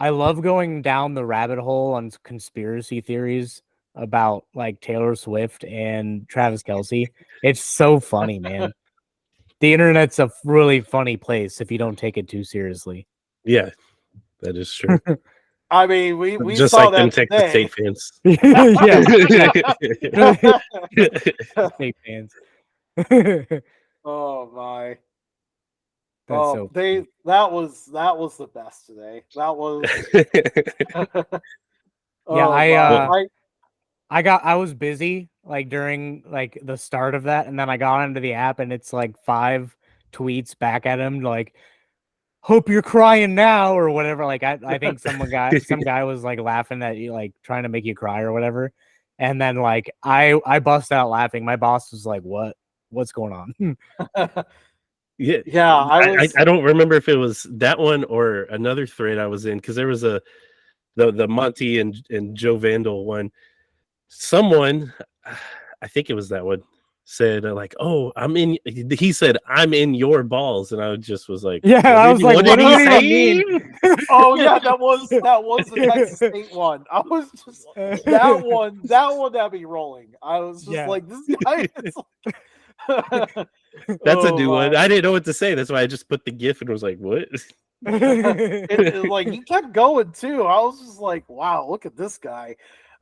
I love going down the rabbit hole on conspiracy theories about Taylor Swift and Travis Kelce. It's so funny, man. The internet's a really funny place if you don't take it too seriously. Yeah, that is true. I mean, we just saw like them that Texas State fans. State fans. Oh my. That's that was the best today. That was I was busy during the start of that, and then I got into the app and it's 5 tweets back at him hope you're crying now or whatever. I think some guy was laughing at you, trying to make you cry or whatever. And then I bust out laughing. My boss was like, what's going on? I don't remember if it was that one or another thread I was in, because there was the Monty and Joe Vandal one. Someone, I think it was that one, said like, "Oh, he said, I'm in your balls," and I just was like, Yeah, I was like, what did do he you say? mean? Oh yeah, that was the Texas State one. I was just that one that be rolling. I was just Yeah. like, this guy is That's a Oh, new one. my. I didn't know what to say. That's why I just put the GIF and was like, "What?" Like he kept going too. I was just like, wow, look at this guy.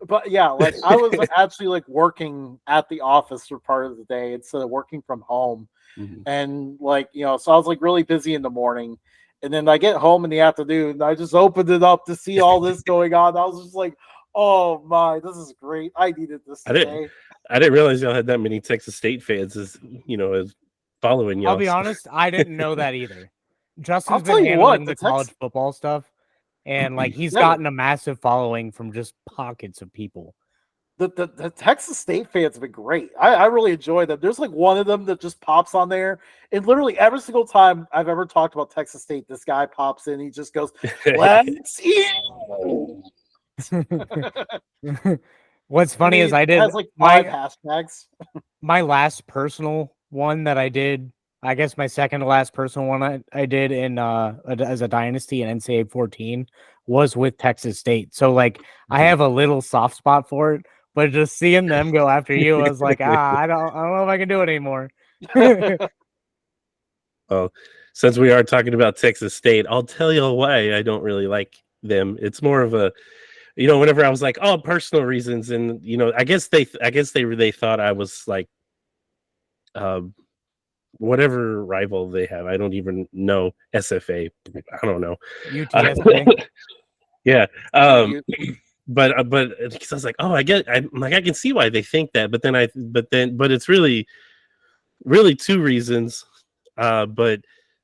But yeah, like I was actually like working at the office for part of the day instead of working from home. Mhm. And like, so I was like really busy in the morning. And then I get home in the afternoon and I just opened it up to see all this going on. I was just like, oh my, this is great. I needed this today. I didn't realize y'all had that many Texas State fans as following y'all. I'll be honest, I didn't know that either. Justin's I'll tell been you handling what, the the college Tex- football stuff, and like he's Yeah. gotten a massive following from just pockets of people. The Texas State fans have been great. I really enjoy them. There's like one of them that just pops on there, and literally every single time I've ever talked about Texas State, this guy pops in. He just goes, "Let's eat." What's funny is I It did has like 5 hashtags. my last personal one that I did. I guess my second to last personal one I did in as a dynasty in NCAA 14 was with Texas State. So like I have a little soft spot for it, but just seeing them go after you, I was like, I don't know if I can do it anymore. Well, since we are talking about Texas State, I'll tell you why I don't really like them. It's more of a, whenever I was like, oh, personal reasons, and I guess they thought I was like, whatever rival they have. I don't even know. SFA. I don't know. UTSA. Yeah. But because I was like, oh, I can see why they think that, but it's really two reasons. But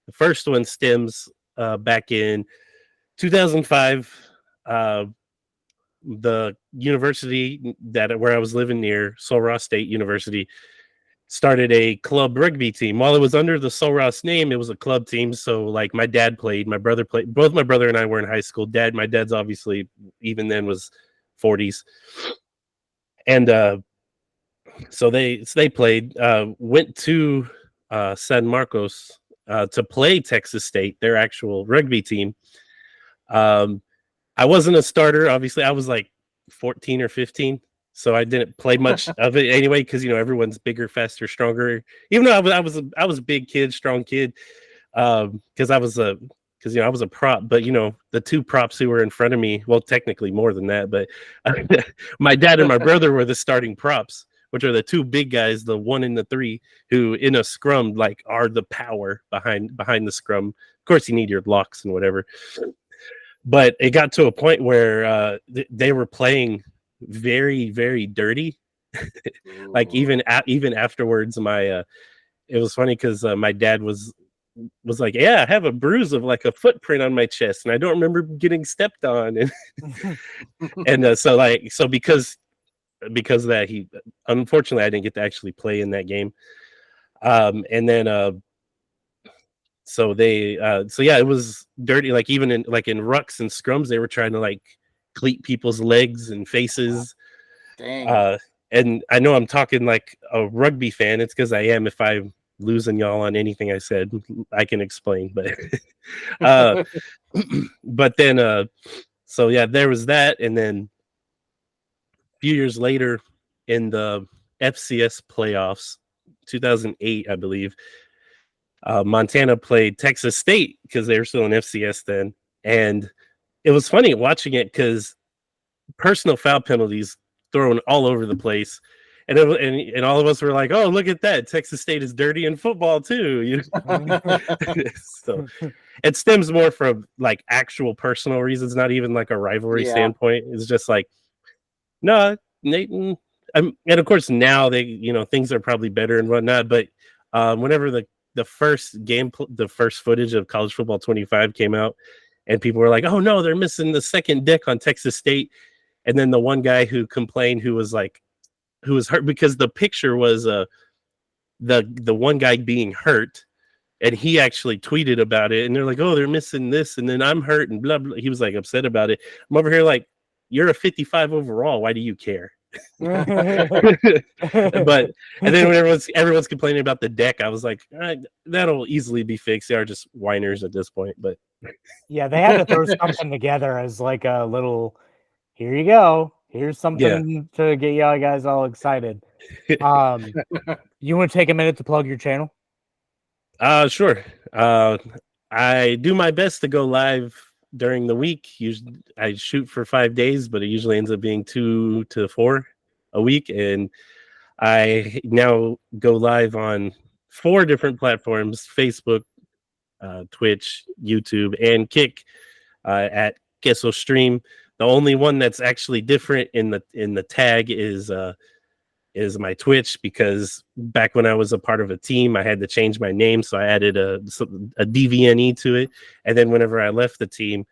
the first one stems back in 2005. The university where I was living near, Sul Ross State University, started a club rugby team. While it was under the Sul Ross name, it was a club team. So like my dad played, my brother played, both my brother and I were in high school. My dad's obviously even then was 40s. And so they played, went to San Marcos to play Texas State, their actual rugby team. I wasn't a starter, obviously. I was like 14 or 15. So I didn't play much of it anyway, because everyone's bigger, faster, stronger. Even though I was a big kid, strong kid, because I was a prop. But the two props who were in front of me, well, technically more than that, but my dad and my brother were the starting props, which are the two big guys, the 1 and the 3, who in a scrum like are the power behind the scrum. Of course, you need your locks and whatever. But it got to a point where they were playing very, very dirty. Like even afterwards, it was funny because my dad was like, yeah, I have a bruise of like a footprint on my chest, and I don't remember getting stepped on. And so because of that, he, unfortunately, I didn't get to actually play in that game. And then so yeah, it was dirty. Like even in rucks and scrums, they were trying to like cleat people's legs and faces. Dang. And I know I'm talking like a rugby fan. It's because I am. If I'm losing y'all on anything I said, I can explain. But but then so yeah, there was that. And then a few years later in the FCS playoffs, 2008, I believe, Montana played Texas State because they were still in FCS then. And it was funny watching it because personal foul penalties thrown all over the place. And all of us were like, oh, look at that. Texas State is dirty in football too. So it stems more from like actual personal reasons, not even like a rivalry standpoint. It's just like, no, Nathan. And of course now they, things are probably better and whatnot. But whenever the first footage of College Football 25 came out, and people were like, oh no, they're missing the second dick on Texas State. And then the one guy who complained, who was hurt because the picture was the one guy being hurt, and he actually tweeted about it, and they're like, "Oh, they're missing this," and then I'm hurt, and blah blah. He was like upset about it. I'm over here like, "You're a 55 overall. Why do you care?" But and then when everyone's complaining about the deck, I was like, that'll easily be fixed. They are just whiners at this point, but yeah, they had to throw something together as like a little. Here you go. Here's something to get y'all guys all excited. You want to take a minute to plug your channel? Sure. I do my best to go live during the week. Usually, I shoot for 5 days, but it usually ends up being 2 to 4 a week, and I now go live on 4 different platforms: Facebook, Twitch, YouTube, and Kick at Queso Stream. The only one that's actually different in the tag is my Twitch, because back when I was a part of a team, I had to change my name, so I added a DVNE to it. And then whenever I left the team,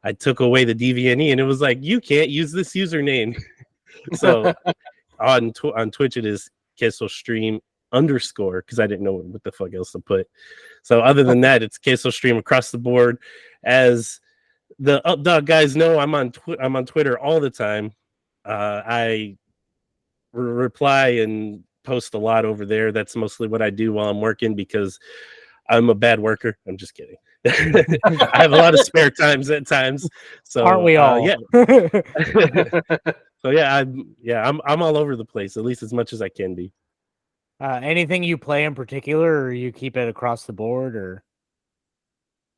I took away the DVNE, and it was like, you can't use this username. So on Twitch it is Queso Stream _, because I didn't know what the fuck else to put. So other than that, it's Queso Stream across the board. As the Updog guys know, I'm on Twitter all the time. I reply and post a lot over there. That's mostly what I do while I'm working, because I'm a bad worker. I'm just kidding. I have a lot of spare times at times. So aren't we all? Yeah. So I'm all over the place, at least as much as I can be. Anything you play in particular, or you keep it across the board, or?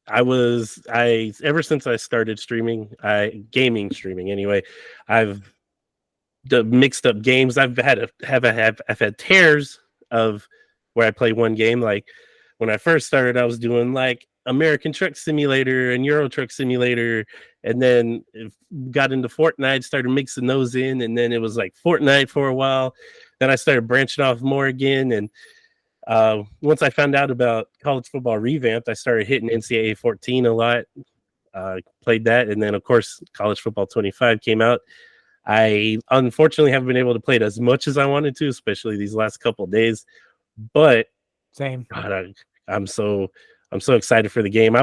Ever since I started gaming streaming anyway, I've mixed up games. I've had tears of where I play one game. Like when I first started, I was doing like American Truck Simulator and Euro Truck Simulator, and then got into Fortnite, started mixing those in, and then it was like Fortnite for a while. Then I started branching off more again, and once I found out about college football revamped, I started hitting NCAA 14 a lot. Played that, and then of course college football 25 came out. I unfortunately haven't been able to play it as much as I wanted to, especially these last couple of days. But Same. God, I'm so excited for the game.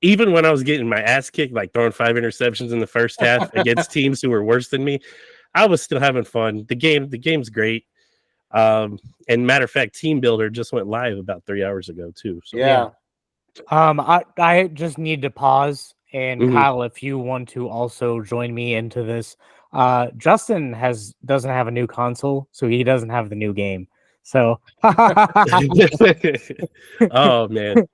Even when I was getting my ass kicked, like throwing 5 interceptions in the first half against teams who were worse than me, I was still having fun. The game's great. And matter of fact, Team Builder just went live about 3 hours ago too. So Yeah. I just need to pause, and Kyle, if you want to also join me into this, Justin doesn't have a new console, so he doesn't have the new game. So, oh man,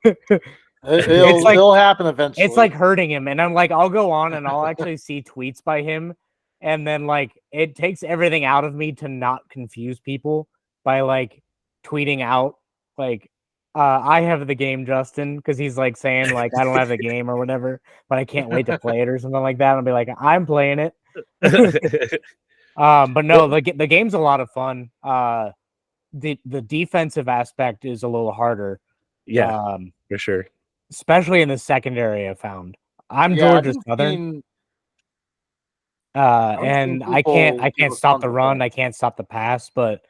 it'll happen eventually. It's like hurting him, and I'm like, I'll go on and I'll actually see tweets by him, and then like it takes everything out of me to not confuse people by like tweeting out like, I have the game, Justin, because he's like saying like I don't have the game or whatever, but I can't wait to play it or something like that. I'll be like, I'm playing it. But no, the game's a lot of fun. The defensive aspect is a little harder. Yeah, for sure. Especially in the secondary, I found. I'm Georgia Southern. And I can't stop the run, I can't stop the pass, but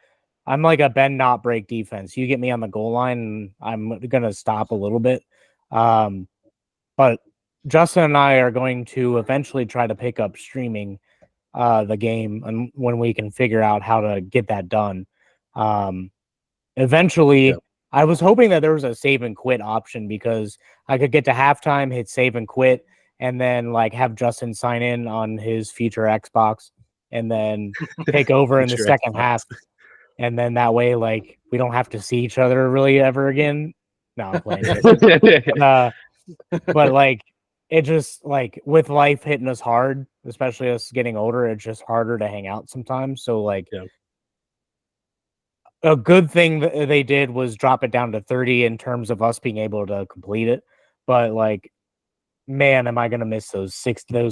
I'm like a bend not break defense. You get me on the goal line, and I'm gonna stop a little bit. But Justin and I are going to eventually try to pick up streaming the game, and when we can figure out how to get that done. Eventually, I was hoping that there was a save and quit option, because I could get to halftime, hit save and quit, and then like have Justin sign in on his future Xbox, and then take over in the second half. And then that way, like, we don't have to see each other really ever again. No, I'm playing it. But like, it just like with life hitting us hard, especially us getting older, it's just harder to hang out sometimes. So like, a good thing that they did was drop it down to 30 in terms of us being able to complete it. But like, man, am I gonna miss those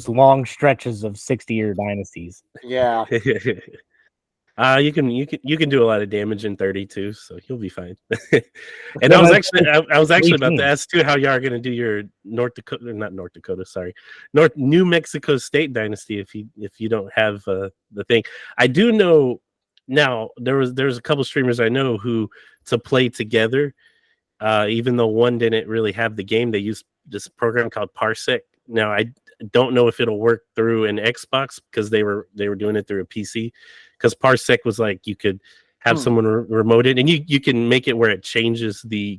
long stretches of 60-year dynasties? Yeah. You can do a lot of damage in 32, so you'll be fine. And I was actually about to ask too how you are going to do your New Mexico State dynasty if you don't have the thing. I do know now there's a couple streamers I know who to play together. even though one didn't really have the game, they used this program called Parsec. Now I don't know if it'll work through an Xbox because they were doing it through a PC. Because Parsec was like you could have someone remote it, and you can make it where it changes the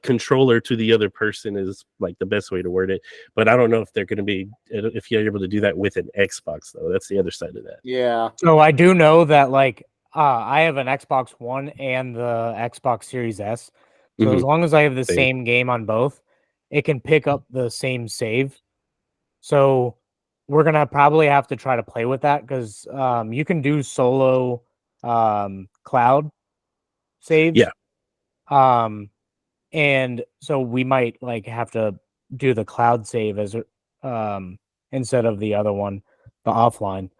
controller to the other person is like the best way to word it. But I don't know if they're going to be if you're able to do that with an Xbox though. That's the other side of that. Yeah. So I do know that like I have an Xbox One and the Xbox Series S. So as long as I have the same game on both, it can pick up the same save. So we're gonna probably have to try to play with that because you can do solo cloud saves. Yeah. And so we might like have to do the cloud save as instead of the other one, the offline.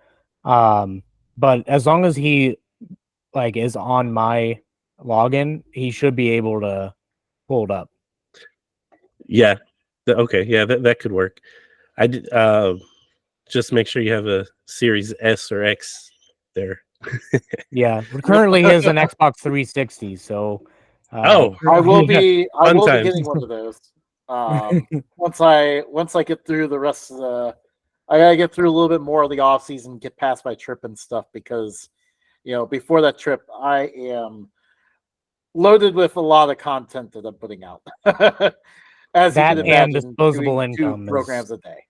But as long as he like is on my login, he should be able to pull it up. Yeah. Okay. Yeah, that could work. I did. Just make sure you have a Series S or X there. Yeah. Currently, he has an Xbox 360. So. I will be times. getting one of those. Once I get through the rest of the, I gotta get through a little bit more of the off season, get past my trip and stuff because, before that trip, I am loaded with a lot of content that I'm putting out. As that you can imagine, and disposable income 2 programs a day.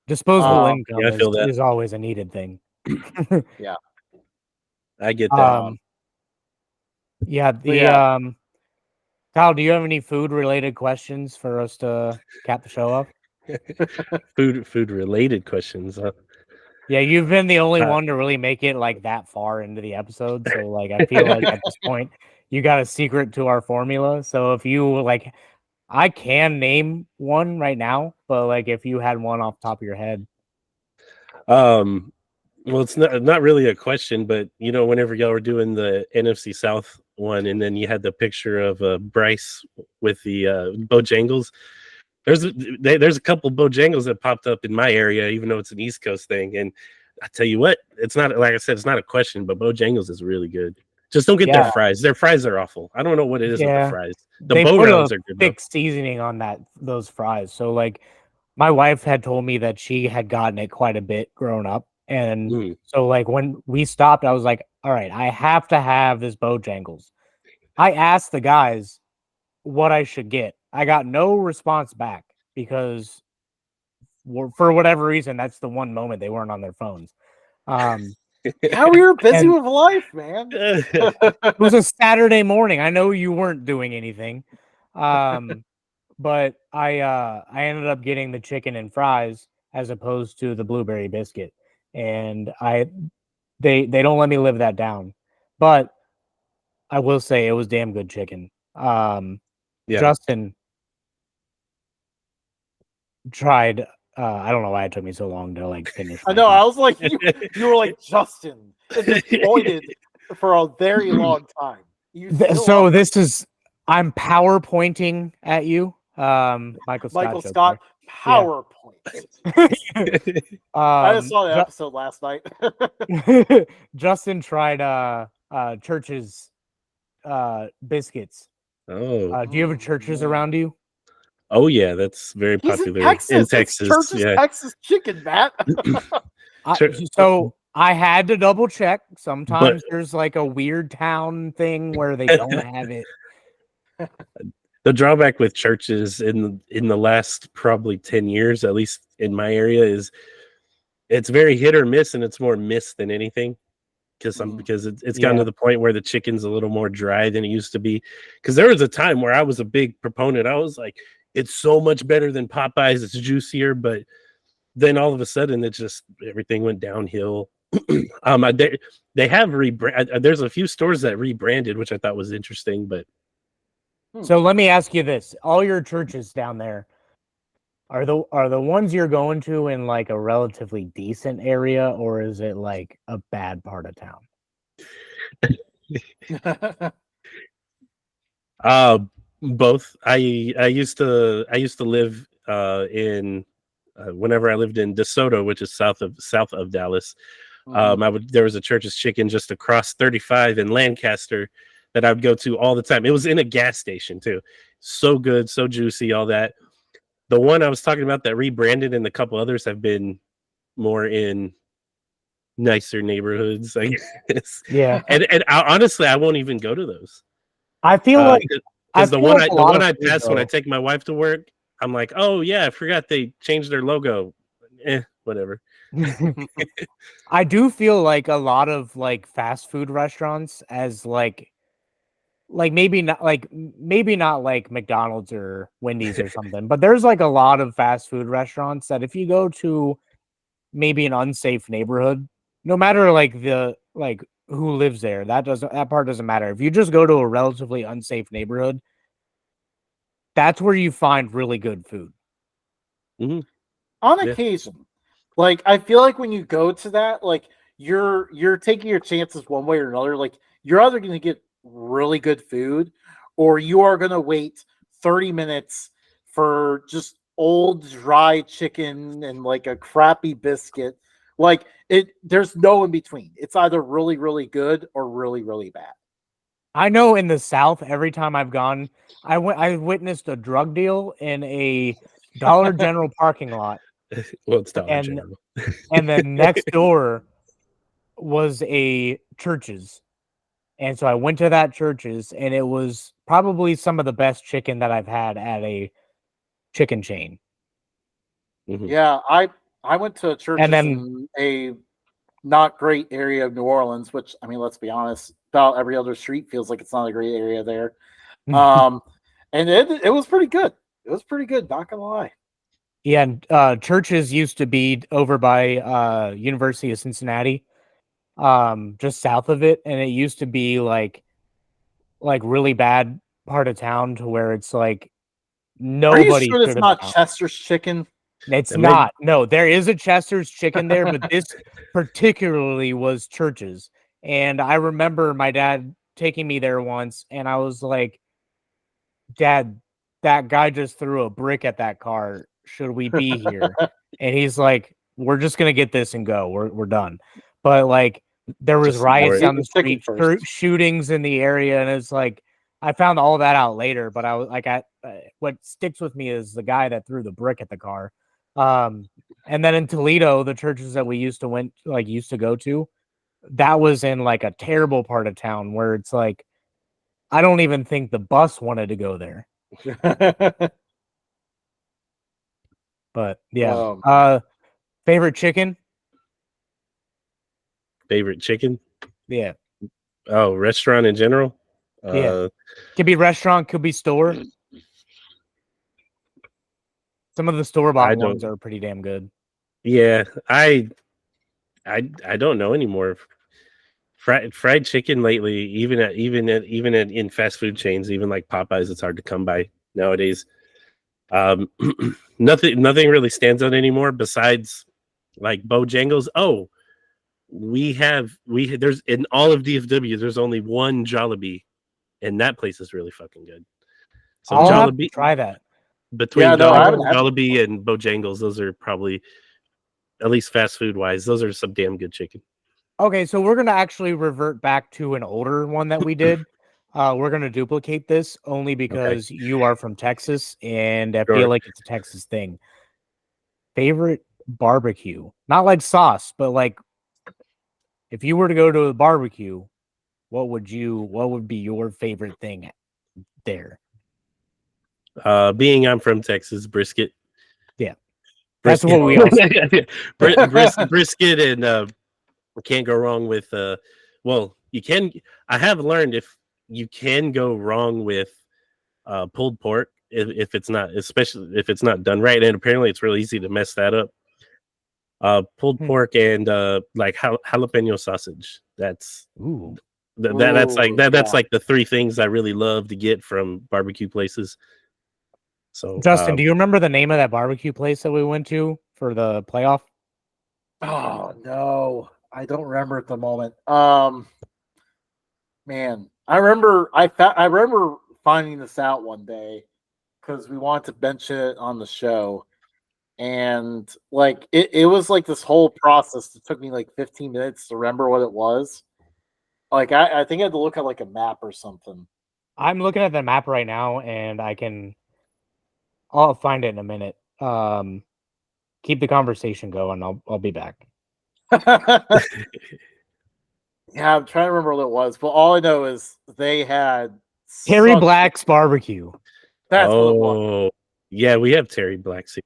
Disposable income yeah, is always a needed thing. Yeah, I get that. Yeah. Kyle, do you have any food related questions for us to cap the show off? Food related questions. Yeah, you've been the only one to really make it like that far into the episode. So like I feel like at this point you got a secret to our formula. So if you like I can name one right now, but like if you had one off the top of your head. Well, it's not really a question, but whenever y'all were doing the NFC South one, and then you had the picture of Bryce with the Bojangles. There's a couple Bojangles that popped up in my area, even though it's an East Coast thing. And I tell you what, it's not like I said, it's not a question, but Bojangles is really good. Just don't get their fries. Their fries are awful. I don't know what it is with the fries. The bow rounds are good. Thick seasoning on those fries. So like my wife had told me that she had gotten it quite a bit growing up. And so like when we stopped, I was like, all right, I have to have this Bojangles. I asked the guys what I should get. I got no response back because for whatever reason, that's the one moment they weren't on their phones. Yeah, we were busy with life, man. It was a Saturday morning. I know you weren't doing anything. But I ended up getting the chicken and fries as opposed to the blueberry biscuit. And they don't let me live that down. But I will say it was damn good chicken. Justin tried I don't know why it took me so long to like finish. I know, I was like you were like Justin. It just pointed for a very long time. I'm PowerPointing at you. Michael Scott PowerPoint. I just saw the episode last night. Justin tried Church's biscuits. Oh, do you have a Church's around you? Oh yeah, that's very popular in Texas. Church's Texas chicken, Matt. So I had to double check. Sometimes there's like a weird town thing where they don't have it. The drawback with Church's in the last probably 10 years, at least in my area, is it's very hit or miss, and it's more miss than anything. Because it's gotten to the point where the chicken's a little more dry than it used to be. Because there was a time where I was a big proponent. I was like, it's so much better than Popeyes. It's juicier, but then all of a sudden, it just everything went downhill. They have there's a few stores that rebranded, which I thought was interesting. But so let me ask you this: all your churches down there are the ones you're going to in like a relatively decent area, or is it like a bad part of town? Both. I used to live in whenever I lived in DeSoto, which is south of Dallas. There was a Church's Chicken just across 35 in Lancaster that I would go to all the time. It was in a gas station too. So good, so juicy, all that. The one I was talking about that rebranded and a couple others have been more in nicer neighborhoods, I guess. Yeah. And honestly, I won't even go to those. I feel like because the one I food, pass when I though. take my wife to work, I'm like, oh yeah, I forgot they changed their logo. Whatever. I do feel like a lot of like fast food restaurants as like maybe not like McDonald's or Wendy's or something, but there's like a lot of fast food restaurants that if you go to maybe an unsafe neighborhood, no matter like who lives there, that part doesn't matter. If you just go to a relatively unsafe neighborhood, that's where you find really good food. Mm-hmm. On occasion. Like, I feel like when you go to that, like you're taking your chances one way or another. Like, you're either going to get really good food or you are going to wait 30 minutes for just old dry chicken and like a crappy biscuit. Like, there's no in between. It's either really, really good or really, really bad. I know in the South, every time I've gone, I witnessed a drug deal in a Dollar General parking lot. Well, it's Dollar General. And then next door was a Church's. And so I went to that Church's, and it was probably some of the best chicken that I've had at a chicken chain. Mm-hmm. Yeah, I went to a Church's in a not great area of New Orleans, which, I mean, let's be honest, about every other street feels like it's not a great area there. And it was pretty good. It was pretty good, not gonna lie. Yeah, and Church's used to be over by University of Cincinnati, just south of it, and it used to be like really bad part of town to where it's like nobody. Are you sure it's not Chester's Chicken? It's not. No, there is a Chester's Chicken there, but this particularly was Church's. And I remember my dad taking me there once, and I was like, Dad, that guy just threw a brick at that car. Should we be here? And he's like, we're just gonna get this and go. We're done. But like, there was riots down the street, shootings in the area, and it's like I found all that out later. But I was like, what sticks with me is the guy that threw the brick at the car. And then in Toledo, the Church's that we used to go to, that was in like a terrible part of town where it's like I don't even think the bus wanted to go there. But yeah, favorite chicken? Favorite chicken? Yeah. Oh, restaurant in general? Yeah. Could be restaurant, could be store. Some of the store-bought ones are pretty damn good. Yeah, I don't know anymore. Fried chicken lately, even in fast food chains, even like Popeyes, it's hard to come by nowadays. Nothing really stands out anymore besides like Bojangles. Oh, there's in all of DFW, there's only one Jollibee, and that place is really fucking good. So I'll have to try that. Between Jollibee and Bojangles, those are probably, at least fast food wise, those are some damn good chicken. Okay, so we're gonna actually revert back to an older one that we did. We're gonna duplicate this only because you are from Texas, and I feel like it's a Texas thing. Favorite barbecue, not like sauce, but like if you were to go to a barbecue, what would be your favorite thing there? Being I'm from Texas, brisket. Yeah, that's what we all brisket, and can't go wrong with well, you can. I have learned if you can go wrong with pulled pork if it's not, especially if it's not done right, and apparently it's really easy to mess that up. Pulled pork and like jalapeno sausage. That's that's like the three things I really love to get from barbecue places. So Justin, do you remember the name of that barbecue place that we went to for the playoff? Oh no, I don't remember at the moment. Man, I remember finding this out one day because we wanted to mention it on the show. And like it was like this whole process that took me like 15 minutes to remember what it was. Like I think I had to look at like a map or something. I'm looking at the map right now, and I'll find it in a minute. Keep the conversation going. I'll be back. Yeah, I'm trying to remember what it was, but all I know is they had Terry such- Black's barbecue. That's what it was. Yeah, we have Terry Black's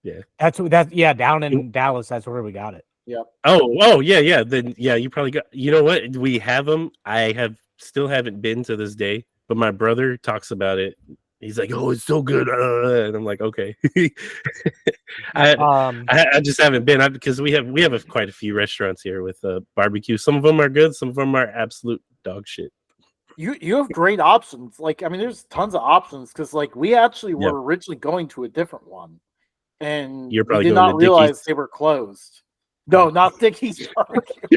here. That's down in Dallas. That's where we got it. Yep. Oh, yeah. Then yeah, you probably got. You know what? We have them. I still haven't been to this day, but my brother talks about it. He's like, "Oh, it's so good," and I'm like, "Okay." I just haven't been because we have quite a few restaurants here with barbecue. Some of them are good. Some of them are absolute dog shit. You have great options. Like I mean, there's tons of options because like we actually were originally going to a different one, and You're probably we did going not to realize Dickie's. they were closed. No, not Dickie's barbecue.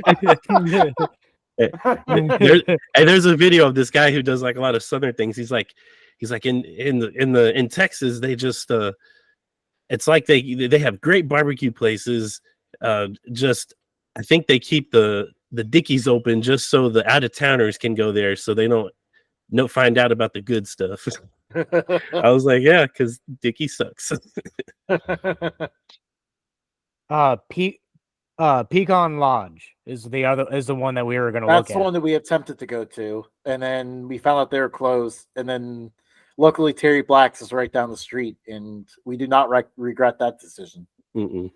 There's a video of this guy who does like a lot of southern things. He's like in Texas, they just it's like they have great barbecue places. Just I think they keep the Dickies open just so the out of towners can go there, so they don't find out about the good stuff. I was like, yeah, because Dickie sucks. Pecan Lodge is the one that we were going to look That's at. the one that we attempted to go to, and then we found out they were closed. And then, luckily, Terry Black's is right down the street, and we do not regret that decision. Mm-mm.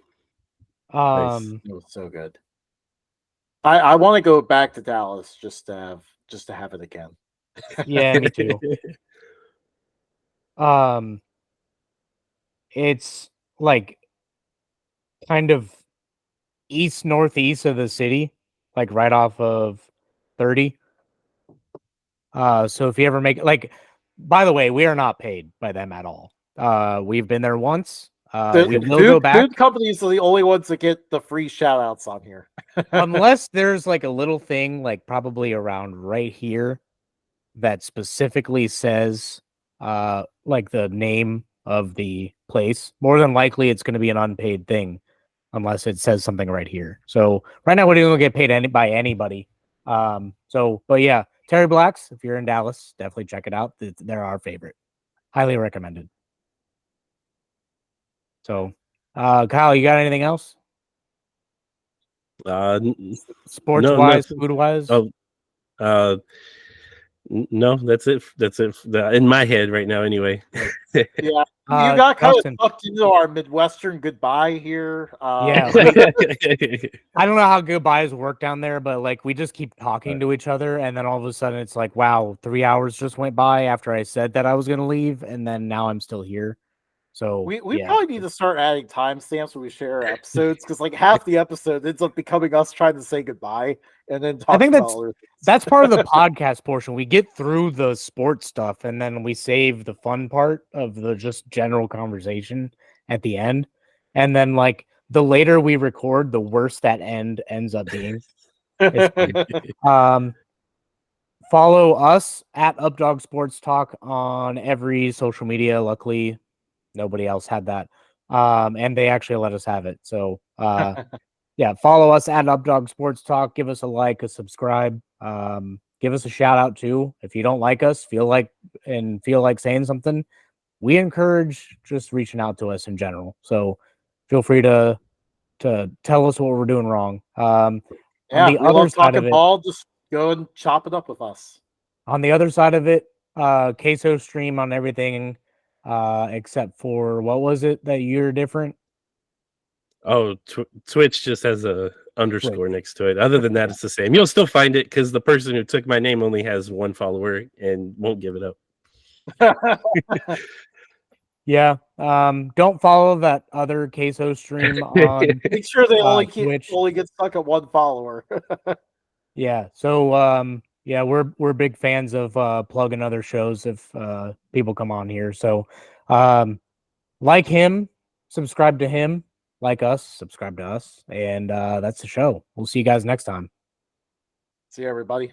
Nice. It was so good. I want to go back to Dallas just to have it again. Yeah, me too. It's like kind of east northeast of the city, like right off of 30. So if you ever make by the way, we are not paid by them at all. We've been there once. We will go back. Food companies are the only ones that get the free shout outs on here. Unless there's like a little thing like probably around right here that specifically says like the name of the place. More than likely it's going to be an unpaid thing unless it says something right here. So right now we don't get paid by anybody. But yeah, Terry Black's, if you're in Dallas, definitely check it out. They're our favorite. Highly recommended. So Kyle, you got anything else? Sports wise, food wise? Oh, no, that's it. That's it in my head right now. Anyway, yeah, you got kind of sucked into our Midwestern goodbye here. Yeah, I don't know how goodbyes work down there, but like we just keep talking to each other, and then all of a sudden it's like, wow, 3 hours just went by after I said that I was gonna leave, and then now I'm still here. So we probably need to start adding timestamps when we share our episodes because like half the episode ends up becoming us trying to say goodbye and then talk. I think that's part of the podcast portion. We get through the sports stuff and then we save the fun part of the just general conversation at the end. And then like the later we record, the worse that end ends up being. Follow us at Updog Sports Talk on every social media. Luckily, nobody else had that. And they actually let us have it. So yeah, follow us at Updog Sports Talk. Give us a like, a subscribe. Give us a shout out too. If you don't like us, feel like saying something, we encourage just reaching out to us in general. So feel free to tell us what we're doing wrong. On the other side of it, ball, just go and chop it up with us. On the other side of it, Queso stream on everything. Except for what was it that you're different? Oh, Twitch just has a underscore next to it. Other than that, it's the same. You'll still find it because the person who took my name only has 1 follower and won't give it up. Yeah. Don't follow that other Queso stream on. Make sure they only get stuck at 1 follower. Yeah. So yeah, we're big fans of plugging other shows if people come on here. So like him, subscribe to him, like us, subscribe to us, and that's the show. We'll see you guys next time. See you, everybody.